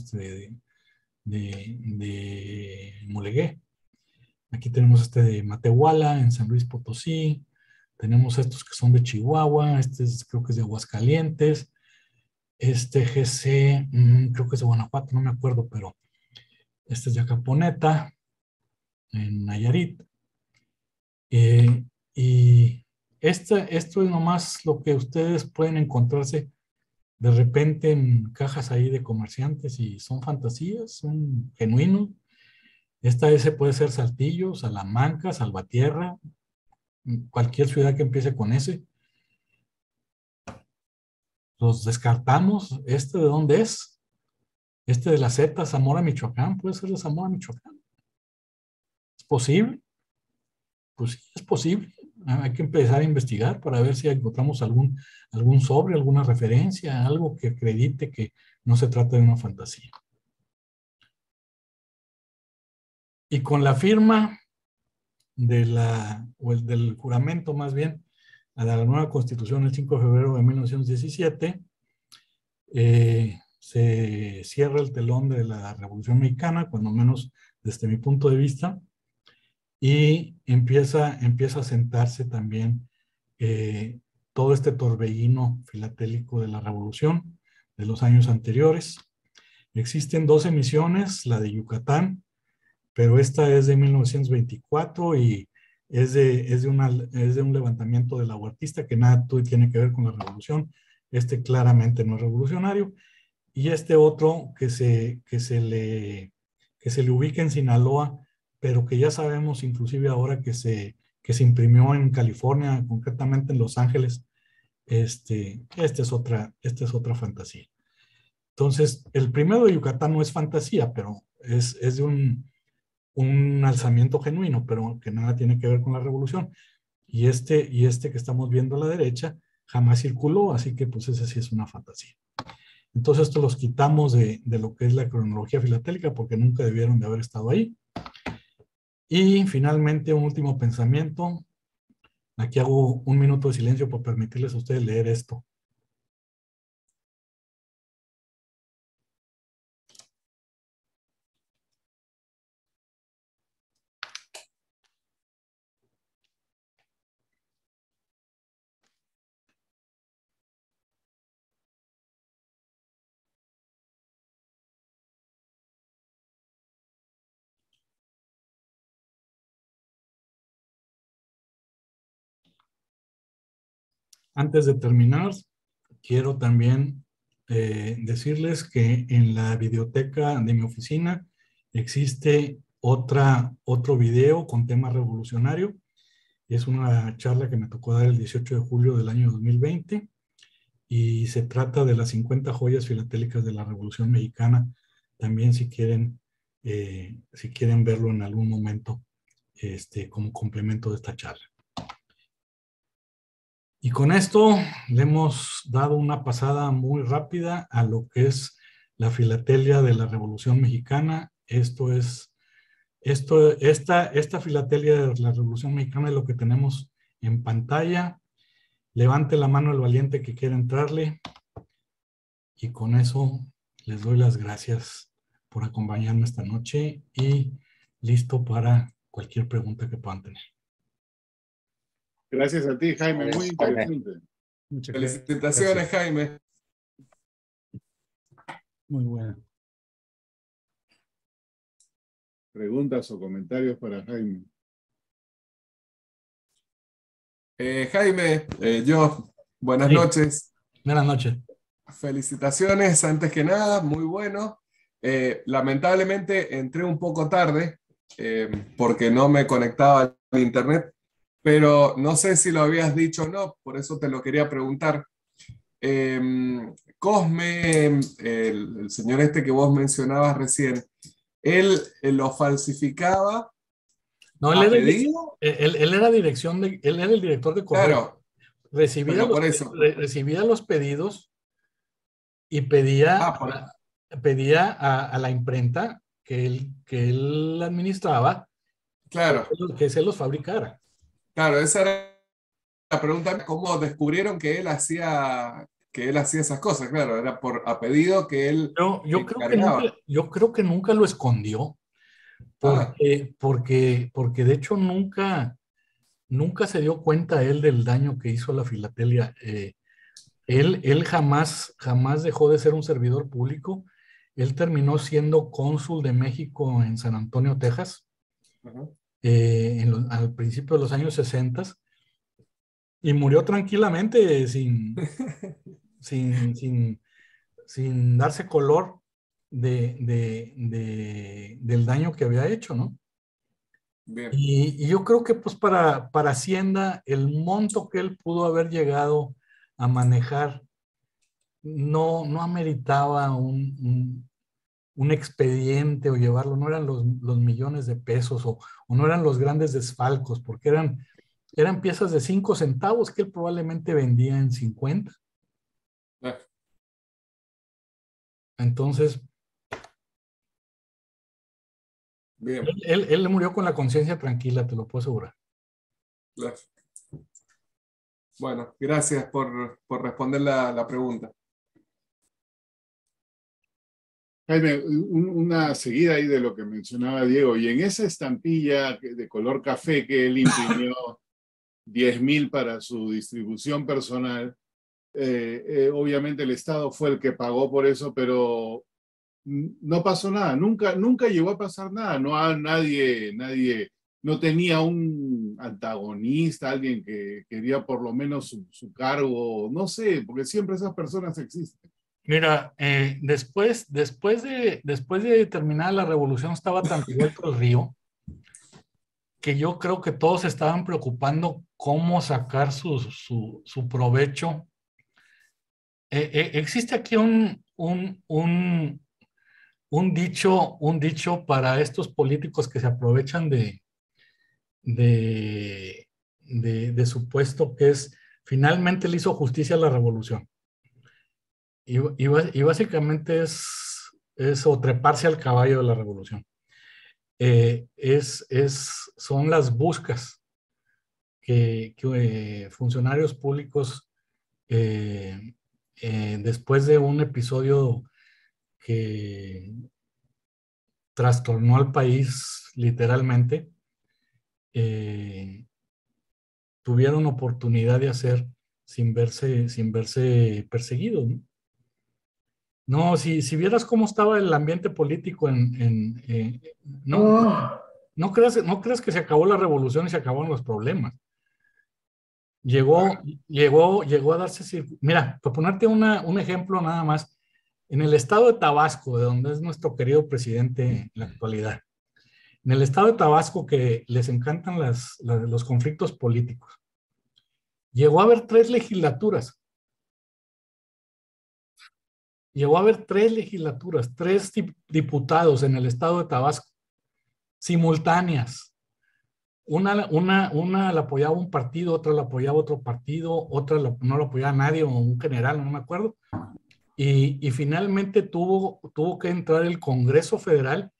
S1: de Mulegé. Aquí tenemos de Matehuala, en San Luis Potosí. Tenemos estos que son de Chihuahua, creo que es de Aguascalientes. GC, creo que es de Guanajuato, no me acuerdo, pero este es de Acaponeta, en Nayarit. Y esto es nomás lo que ustedes pueden encontrarse de repente en cajas ahí de comerciantes y son fantasías, son genuinos. Esta S puede ser Saltillo, Salamanca, Salvatierra, cualquier ciudad que empiece con S. Los descartamos. ¿Este de dónde es? De la Z, Zamora, Michoacán, puede ser de Zamora, Michoacán. ¿Es posible? Pues sí, es posible. Hay que empezar a investigar para ver si encontramos algún sobre, alguna referencia, algo que acredite que no se trata de una fantasía. Y con la firma del juramento más bien, a la nueva Constitución el 5 de febrero de 1917, se cierra el telón de la Revolución Mexicana, cuando menos desde mi punto de vista, y empieza a sentarse también todo este torbellino filatélico de la revolución de los años anteriores. Existen dos emisiones, la de Yucatán, pero esta es de 1924 y es de un levantamiento de la huertista que nada tiene que ver con la revolución. Este claramente no es revolucionario. Y este otro que se le ubica en Sinaloa, pero que ya sabemos inclusive ahora que se imprimió en California, concretamente en Los Ángeles, esta es otra fantasía. Entonces, el primero de Yucatán no es fantasía, pero es de un alzamiento genuino, pero que nada tiene que ver con la revolución. Y este que estamos viendo a la derecha jamás circuló, así que pues ese sí es una fantasía. Entonces, esto los quitamos de lo que es la cronología filatélica porque nunca debieron de haber estado ahí. Y finalmente, un último pensamiento. Aquí hago un minuto de silencio para permitirles a ustedes leer esto. Antes de terminar, quiero también decirles que en la videoteca de mi oficina existe otro video con tema revolucionario. Es una charla que me tocó dar el 18 de julio del año 2020 y se trata de las 50 joyas filatélicas de la Revolución Mexicana. También si quieren verlo en algún momento como complemento de esta charla. Y con esto le hemos dado una pasada muy rápida a lo que es la filatelia de la Revolución Mexicana. Esta filatelia de la Revolución Mexicana es lo que tenemos en pantalla. Levante la mano el valiente que quiera entrarle. Y con eso les doy las gracias por acompañarme esta noche y listo para cualquier pregunta que puedan tener.
S2: Gracias a ti, Jaime. Muy interesante.
S3: Muchas felicitaciones, gracias. Jaime.
S1: Muy buena.
S2: ¿Preguntas o comentarios para Jaime?
S3: Jaime, buenas noches.
S1: Buenas noches.
S3: Felicitaciones, antes que nada, muy bueno. Lamentablemente entré un poco tarde porque no me conectaba al internet, pero no sé si lo habías dicho o no, por eso te lo quería preguntar. Cosme, el señor este que vos mencionabas recién, ¿él lo falsificaba?
S1: No, él era el director de correo.
S3: Claro,
S1: recibía los pedidos y pedía a la imprenta que él administraba,
S3: claro,
S1: que se los fabricara.
S3: Claro, esa era la pregunta, ¿cómo descubrieron que él hacía esas cosas? Claro, era a pedido que él
S1: yo creo que nunca lo escondió, porque de hecho nunca se dio cuenta él del daño que hizo la filatelia. Él jamás dejó de ser un servidor público. Él terminó siendo cónsul de México en San Antonio, Texas, al principio de los años 60, y murió tranquilamente sin darse color del daño que había hecho, ¿no?
S3: Bien.
S1: Y yo creo que pues para Hacienda el monto que él pudo haber llegado a manejar no ameritaba un expediente o llevarlo, no eran los millones de pesos o no eran los grandes desfalcos, porque eran piezas de 5 centavos que él probablemente vendía en 50. Entonces,
S3: bien.
S1: Él murió con la conciencia tranquila, te lo puedo asegurar.
S3: Claro. Bueno, gracias por responder la pregunta.
S2: Jaime, una seguida ahí de lo que mencionaba Diego, y en esa estampilla de color café que él imprimió 10.000 para su distribución personal, obviamente el Estado fue el que pagó por eso, pero no pasó nada, nunca llegó a pasar nada, nadie no tenía un antagonista, alguien que quería por lo menos su cargo, no sé, porque siempre esas personas existen.
S1: Mira, después de terminar la revolución estaba tan revuelto el río que yo creo que todos estaban preocupando cómo sacar su provecho. Existe aquí un dicho para estos políticos que se aprovechan de, de su puesto, que es: finalmente le hizo justicia a la revolución. Y básicamente es o treparse al caballo de la revolución. Son las buscas que funcionarios públicos, después de un episodio que trastornó al país literalmente, eh, tuvieron oportunidad de hacer sin verse perseguidos, ¿no? No, si vieras cómo estaba el ambiente político no, no creas que se acabó la revolución y se acabaron los problemas. Llegó a darse, mira, para ponerte un ejemplo nada más, en el estado de Tabasco, de donde es nuestro querido presidente en la actualidad, en el estado de Tabasco, que les encantan los conflictos políticos, llegó a haber tres legislaturas, tres diputados en el estado de Tabasco, simultáneas. Una la apoyaba un partido, otra la apoyaba otro partido, no la apoyaba nadie, o un general, no me acuerdo. Y finalmente tuvo que entrar el Congreso Federal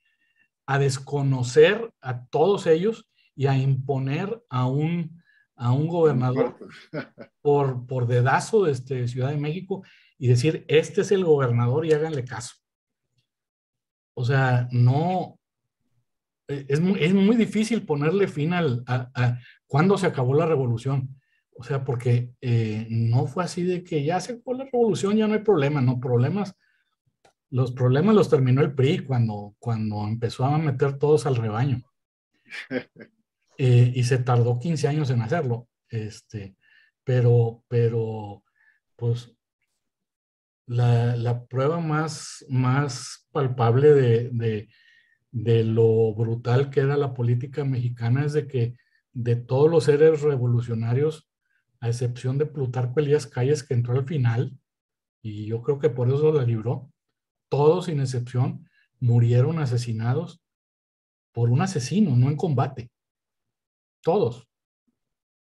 S1: a desconocer a todos ellos y a imponer a un gobernador por dedazo de Ciudad de México y decir: este es el gobernador y háganle caso. O sea, no, es muy difícil ponerle fin a cuándo se acabó la revolución. O sea, porque no fue así de que ya se acabó la revolución, ya no hay problema, no, los problemas los terminó el PRI cuando empezó a meter todos al rebaño. Y se tardó 15 años en hacerlo. Pero pues la prueba más palpable de lo brutal que era la política mexicana es de que de todos los seres revolucionarios, a excepción de Plutarco Elías Calles, que entró al final, y yo creo que por eso la libró, todos sin excepción murieron asesinados por un asesino, no en combate. Todos.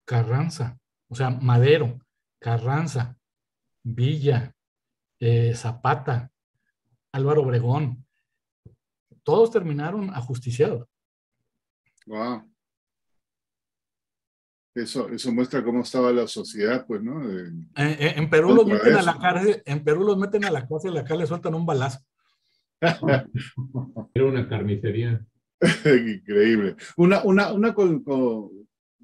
S1: Carranza, o sea, Madero, Carranza, Villa, Zapata, Álvaro Obregón, todos terminaron ajusticiados.
S2: Wow. Eso muestra cómo estaba la sociedad, pues, ¿no?
S1: En Perú los meten a la cárcel, acá le sueltan un balazo.
S4: Era una carnicería.
S2: Increíble. Una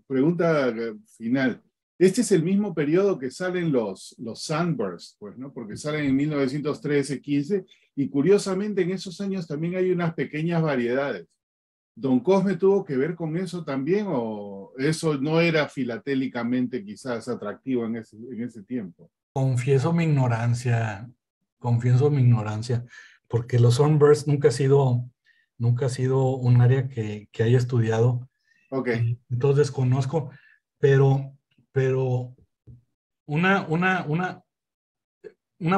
S2: pregunta final. Este es el mismo periodo que salen los Sunbursts, pues, ¿no? Porque salen en 1913-15 y curiosamente en esos años también hay unas pequeñas variedades. ¿Don Cosme tuvo que ver con eso también o eso no era filatélicamente quizás atractivo en ese tiempo?
S1: Confieso mi ignorancia, porque los Sunbursts nunca ha sido un área que haya estudiado.
S2: Ok.
S1: Entonces desconozco, pero una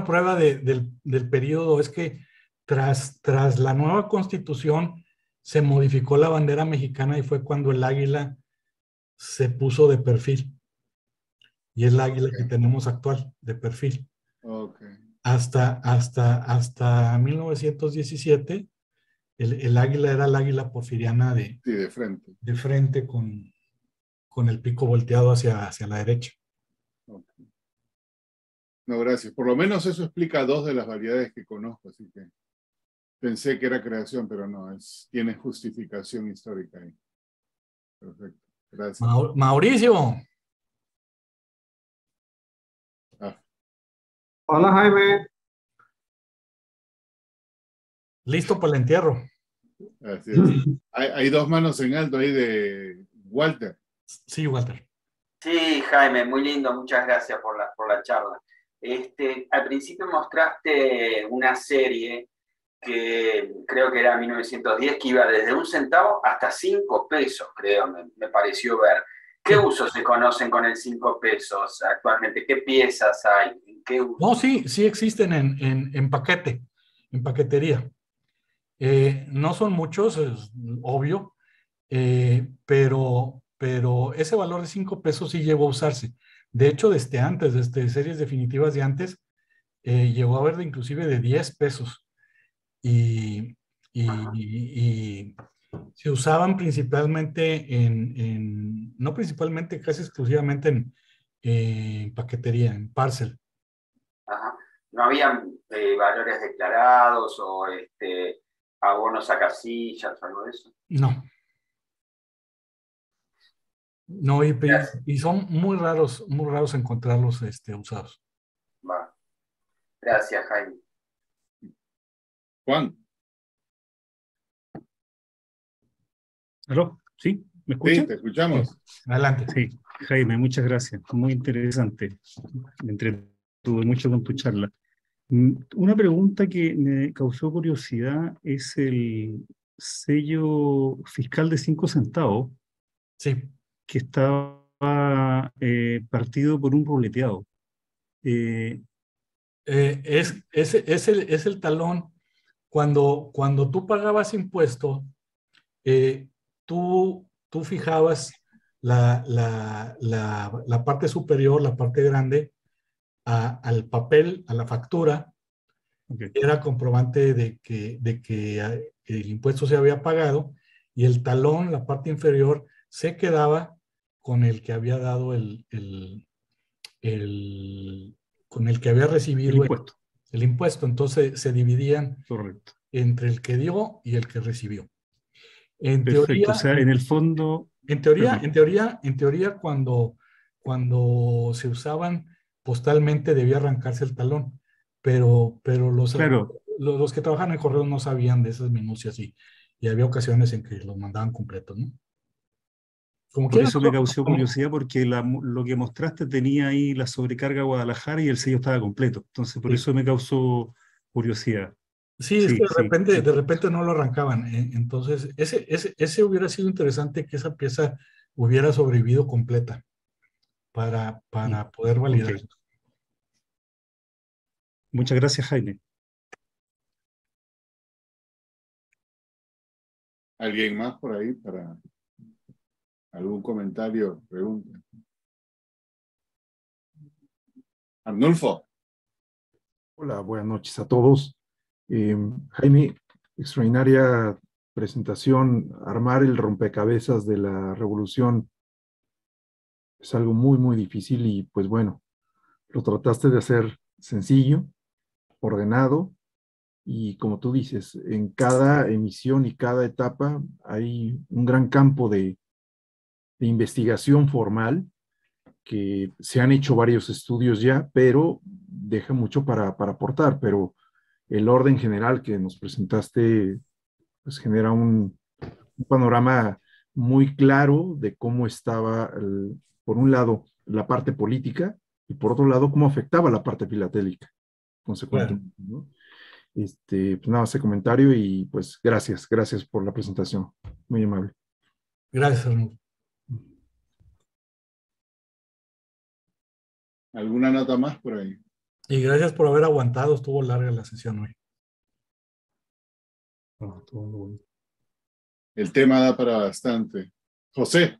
S1: prueba del periodo es que tras la nueva constitución se modificó la bandera mexicana y fue cuando el águila se puso de perfil. Y es la águila que tenemos actual, de perfil.
S2: Okay.
S1: Hasta 1917, el águila era el águila porfiriana
S2: sí, de
S1: frente con el pico volteado hacia la derecha.
S2: Okay. No, gracias. Por lo menos eso explica dos de las variedades que conozco, así que Pensé que era creación, pero no, tiene justificación histórica ahí. Perfecto, gracias.
S1: Mauricio,
S2: Ah,
S4: Hola Jaime,
S1: listo para el entierro.
S2: así es. Hay dos manos en alto ahí de Walter.
S1: Sí, Walter.
S5: Sí, Jaime, muy lindo, muchas gracias por la charla. Al principio mostraste una serie que creo que era 1910, que iba desde 1 centavo hasta 5 pesos, creo, me pareció ver. ¿Qué
S1: Sí.
S5: usos se conocen con el 5 pesos actualmente? ¿Qué piezas hay? ¿Qué usos?
S1: No, sí existen en paquete, en paquetería. No son muchos, es obvio, pero ese valor de 5 pesos sí llegó a usarse. De hecho, desde antes, desde series definitivas de antes, llegó a haber inclusive de 10 pesos. Y, y se usaban principalmente no principalmente, casi exclusivamente en paquetería, en parcel.
S5: Ajá. ¿No habían valores declarados o abonos a casillas o algo de eso?
S1: No, no,
S5: Gracias.
S1: y son muy raros encontrarlos usados.
S5: Va. Gracias, Jaime.
S2: Juan,
S4: ¿aló? ¿Sí? ¿Me
S2: sí,
S4: escuchan?
S2: te escuchamos.
S1: Adelante.
S4: Sí, Jaime, muchas gracias. Muy interesante. Me entretuve mucho con tu charla. Una pregunta que me causó curiosidad es el sello fiscal de 5 centavos
S1: Sí.
S4: que estaba partido por un ruleteado. Eh,
S1: Es el talón. Cuando tú pagabas impuesto, tú fijabas la parte superior, la parte grande, al papel, a la factura,
S4: ok.
S1: que era comprobante de que el impuesto se había pagado, y el talón, la parte inferior, se quedaba con el que había dado con el que había
S4: El
S1: recibido
S4: impuesto,
S1: el impuesto. Entonces se dividían
S4: correcto.
S1: entre el que dio y el que recibió. En
S4: Perfecto. O
S1: teoría,
S4: sea, en el fondo, perdón,
S1: en teoría, cuando se usaban postalmente debía arrancarse el talón, pero
S4: claro,
S1: los que trabajan en correo no sabían de esas minucias, y había ocasiones en que los mandaban completos, ¿no? Como
S4: por
S1: quieran,
S4: eso me causó curiosidad porque lo que mostraste tenía ahí la sobrecarga Guadalajara y el sello estaba completo. Entonces, por
S1: sí.
S4: eso me causó curiosidad.
S1: Sí, es que
S4: Sí, sí,
S1: de repente no lo arrancaban. Entonces, ese hubiera sido interesante, que esa pieza hubiera sobrevivido completa para poder
S4: ok.
S1: validar.
S4: Muchas gracias, Jaime.
S2: ¿Alguien más por ahí para algún comentario, pregunta? Arnulfo.
S6: Hola, buenas noches a todos. Jaime, extraordinaria presentación. Armar el rompecabezas de la revolución es algo muy, muy difícil y pues bueno, lo trataste de hacer sencillo, ordenado y como tú dices, en cada emisión y cada etapa hay un gran campo de investigación formal que se han hecho varios estudios ya, pero deja mucho para aportar, pero el orden general que nos presentaste pues genera un panorama muy claro de cómo estaba, por un lado, la parte política y por otro lado, cómo afectaba la parte filatélica,
S1: Claro.
S6: consecuentemente, ¿no? Pues nada, ese comentario y pues gracias por la presentación, muy amable.
S1: Gracias, Arnulfo.
S2: ¿Alguna nota más por ahí?
S1: Y gracias por haber aguantado. Estuvo larga la sesión hoy.
S4: Ah, todo muy bueno.
S2: El tema da para bastante. José.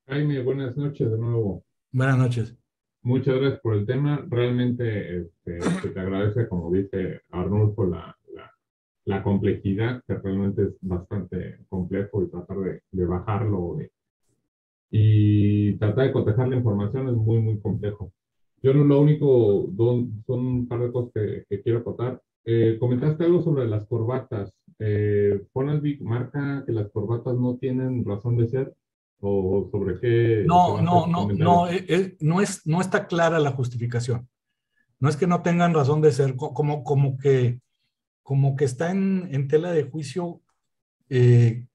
S7: Jaime, buenas noches de nuevo.
S1: Buenas noches.
S7: Muchas gracias por el tema. Realmente se te agradece, como dice Arnulfo, la complejidad, que realmente es bastante complejo, y tratar de bajarlo y tratar de cotejar la información es muy, muy complejo. Yo no, lo único, son un par de cosas que quiero acotar. comentaste algo sobre las corbatas. ¿Fonasbit marca que las corbatas no tienen razón de ser? ¿O sobre qué se
S1: No,
S7: basa
S1: no,
S7: ese
S1: no,
S7: comentario?
S1: no está clara la justificación. No es que no tengan razón de ser, como que está en tela de juicio eh,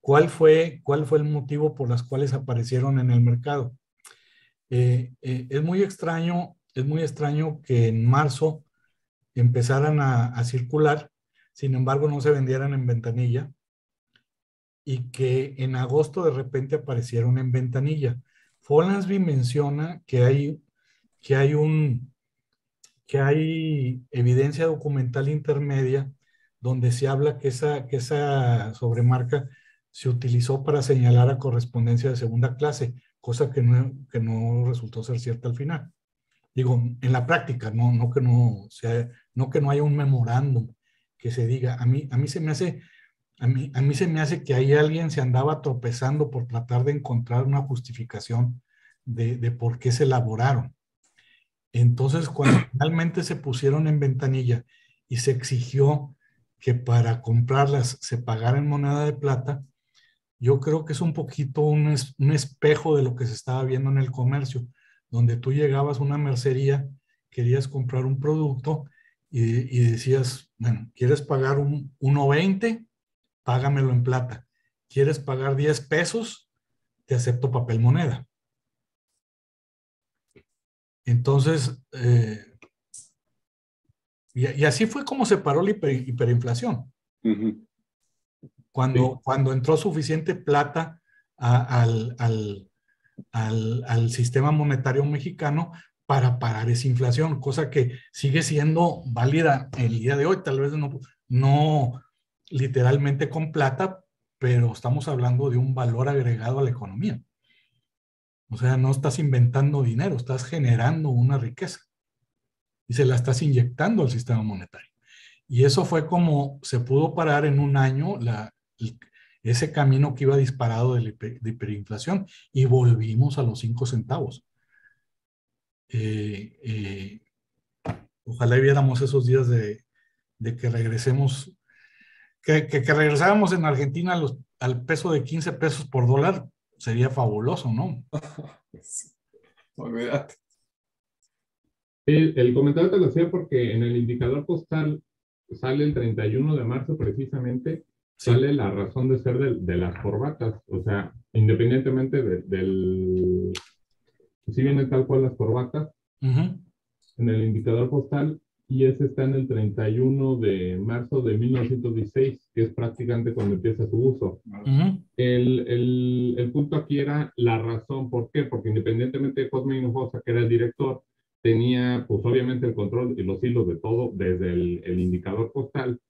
S1: cuál fue el motivo por las cuales aparecieron en el mercado. Es muy extraño que en marzo empezaran a circular, sin embargo no se vendieran en ventanilla y que en agosto de repente aparecieron en ventanilla. Follansbee menciona que hay un, que hay evidencia documental intermedia donde se habla que esa sobremarca se utilizó para señalar a correspondencia de segunda clase, cosa que no resultó ser cierta al final. Digo, en la práctica, no que no haya un memorándum que se diga. A mí se me hace, a mí se me hace que ahí alguien se andaba tropezando por tratar de encontrar una justificación de por qué se elaboraron. Entonces, cuando finalmente se pusieron en ventanilla y se exigió que para comprarlas se pagara en moneda de plata, yo creo que es un poquito un espejo de lo que se estaba viendo en el comercio, donde tú llegabas a una mercería, querías comprar un producto y decías, bueno, ¿quieres pagar un 1.20? Págamelo en plata. ¿Quieres pagar 10 pesos? Te acepto papel moneda. Entonces, y así fue como se paró la hiperinflación.
S2: Ujú.
S7: Sí.
S1: Cuando entró suficiente plata al sistema monetario mexicano para parar esa inflación, cosa que sigue siendo válida el día de hoy, tal vez no literalmente con plata, pero estamos hablando de un valor agregado a la economía. O sea, no estás inventando dinero, estás generando una riqueza y se la estás inyectando al sistema monetario. Y eso fue como se pudo parar en un año ese camino que iba disparado de hiperinflación y volvimos a los 5 centavos. Eh, eh, Ojalá viéramos esos días de que regresemos, que regresáramos en Argentina al peso de 15 pesos por dólar, sería fabuloso, ¿no?
S3: Sí, olvídate.
S7: El comentario te lo hacía porque en el indicador postal sale el 31 de marzo precisamente,
S1: Sí.
S7: sale la razón de ser de las corbatas. O sea, independientemente si viene tal cual las corbatas,
S1: Uh-huh.
S7: en el indicador postal, y ese está en el 31 de marzo de 1916, que es prácticamente cuando empieza su uso.
S1: Uh-huh.
S7: El punto aquí era la razón, ¿por qué? Porque independientemente de Cosme Hinojosa, que era el director, tenía pues obviamente el control y los hilos de todo desde el indicador postal,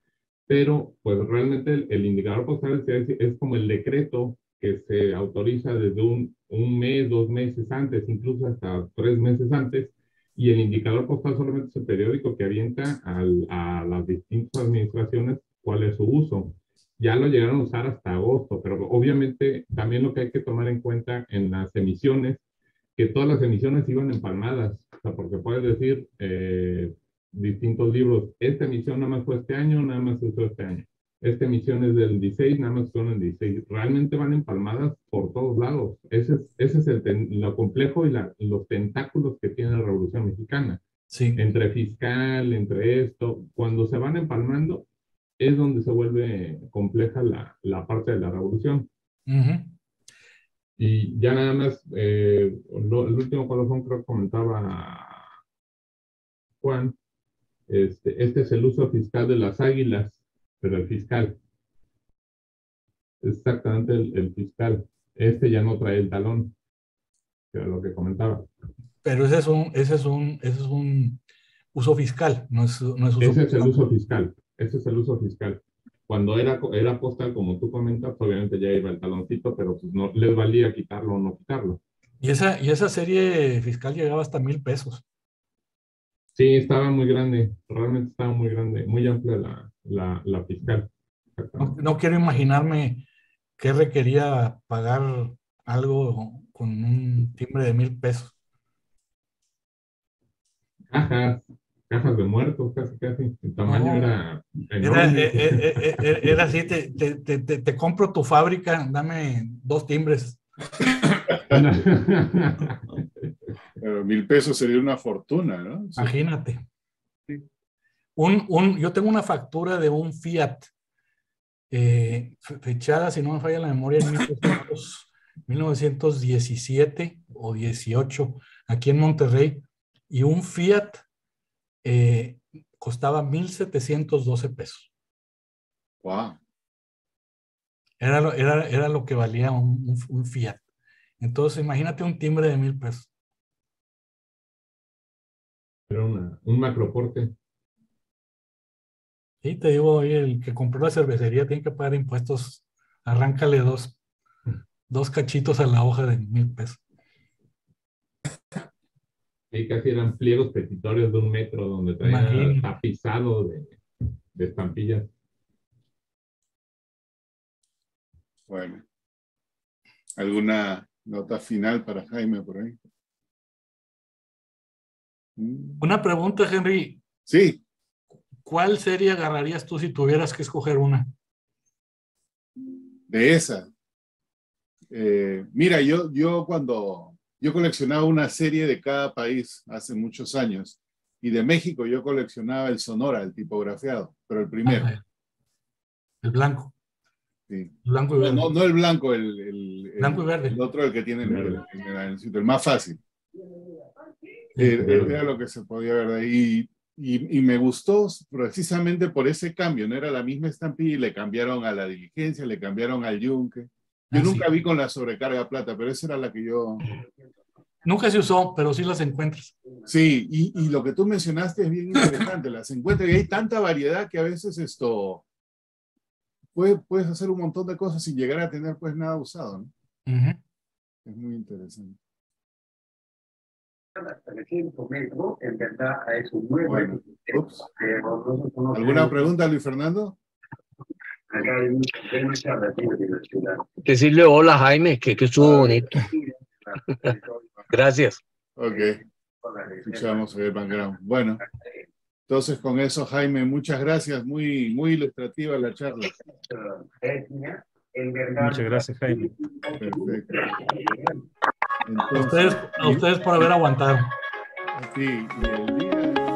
S7: pero pues realmente el indicador postal es como el decreto que se autoriza desde un mes, 2 meses antes, incluso hasta 3 meses antes, y el indicador postal solamente es el periódico que avienta a las distintas administraciones cuál es su uso. Ya lo llegaron a usar hasta agosto, pero obviamente también lo que hay que tomar en cuenta en las emisiones, que todas las emisiones iban empalmadas, o sea, porque puedes decir distintos libros, esta emisión nada más fue este año, nada más se usó este año. Esta emisión es del 16, nada más son el 16. Realmente van empalmadas por todos lados. Ese es lo complejo y los tentáculos que tiene la Revolución Mexicana.
S1: Sí.
S7: Entre fiscal, entre esto, cuando se van empalmando, es donde se vuelve compleja la parte de la revolución.
S1: Uh-huh.
S7: Y ya nada más, el último colofón creo que comentaba Juan, este es el uso fiscal de las águilas, pero el fiscal, exactamente el fiscal, ya no trae el talón, que era lo que comentaba.
S1: Pero ese es un uso fiscal, no es uso
S7: Ese es el
S1: fiscal.
S7: uso fiscal, ese es el uso fiscal. Cuando era postal, como tú comentas, obviamente ya iba el taloncito, pero pues no les valía quitarlo o no quitarlo.
S1: Y esa serie fiscal llegaba hasta 1,000 pesos.
S7: Sí, estaba muy grande, realmente estaba muy grande, muy amplia la fiscal.
S1: No quiero imaginarme qué requería pagar algo con un timbre de 1,000 pesos.
S7: Cajas, cajas de muertos, casi. El tamaño
S1: No.
S7: era enorme.
S1: Era así, te compro tu fábrica, dame 2 timbres.
S2: Pero 1,000 pesos sería una fortuna, ¿no? Sí.
S1: Imagínate. Yo tengo una factura de un Fiat, fechada, si no me falla la memoria, en 1917 o 18, aquí en Monterrey, y un Fiat costaba 1,712 pesos.
S2: Wow.
S1: Era lo que valía un Fiat. Entonces, imagínate un timbre de 1,000 pesos.
S7: Era un macroporte.
S1: Sí, te digo, oye, el que compró la cervecería tiene que pagar impuestos. Arráncale dos cachitos a la hoja de 1,000 pesos.
S7: Sí, casi eran pliegos petitorios de 1 metro donde traía
S1: Imagínate.
S7: tapizado de estampillas.
S2: Bueno. ¿Alguna nota final para Jaime por ahí?
S1: Una pregunta, Henry.
S2: Sí.
S1: ¿Cuál serie agarrarías tú si tuvieras que escoger una?
S2: De esa. Mira, yo coleccionaba una serie de cada país hace muchos años, y de México yo coleccionaba el Sonora, el tipografiado, pero el primero.
S1: El blanco.
S2: Sí.
S1: Blanco y verde.
S2: No el blanco, el
S1: Blanco y verde.
S2: el otro, el que tiene el más fácil. Era lo que se podía ver de ahí. Y me gustó precisamente por ese cambio. No era la misma estampilla y le cambiaron a la Diligencia, le cambiaron al Yunque. Yo nunca vi con la sobrecarga plata, pero esa era la que yo...
S1: Nunca se usó, pero sí las encuentras.
S2: Sí, y lo que tú mencionaste es bien interesante. Las encuentras y hay tanta variedad que a veces puedes hacer un montón de cosas sin llegar a tener pues nada usado, ¿no? Es muy interesante.
S5: En verdad es un muy
S2: bueno. ¿Alguna pregunta, Luis Fernando?
S8: Decirle hola, Jaime, que estuvo bonito. Gracias.
S2: Ok. Escuchamos el background. Bueno, entonces con eso, Jaime, muchas gracias. Muy, muy ilustrativa la charla.
S4: Muchas gracias, Jaime.
S2: Perfecto. Entonces,
S1: a ustedes por haber aguantado.
S2: Sí, y el día de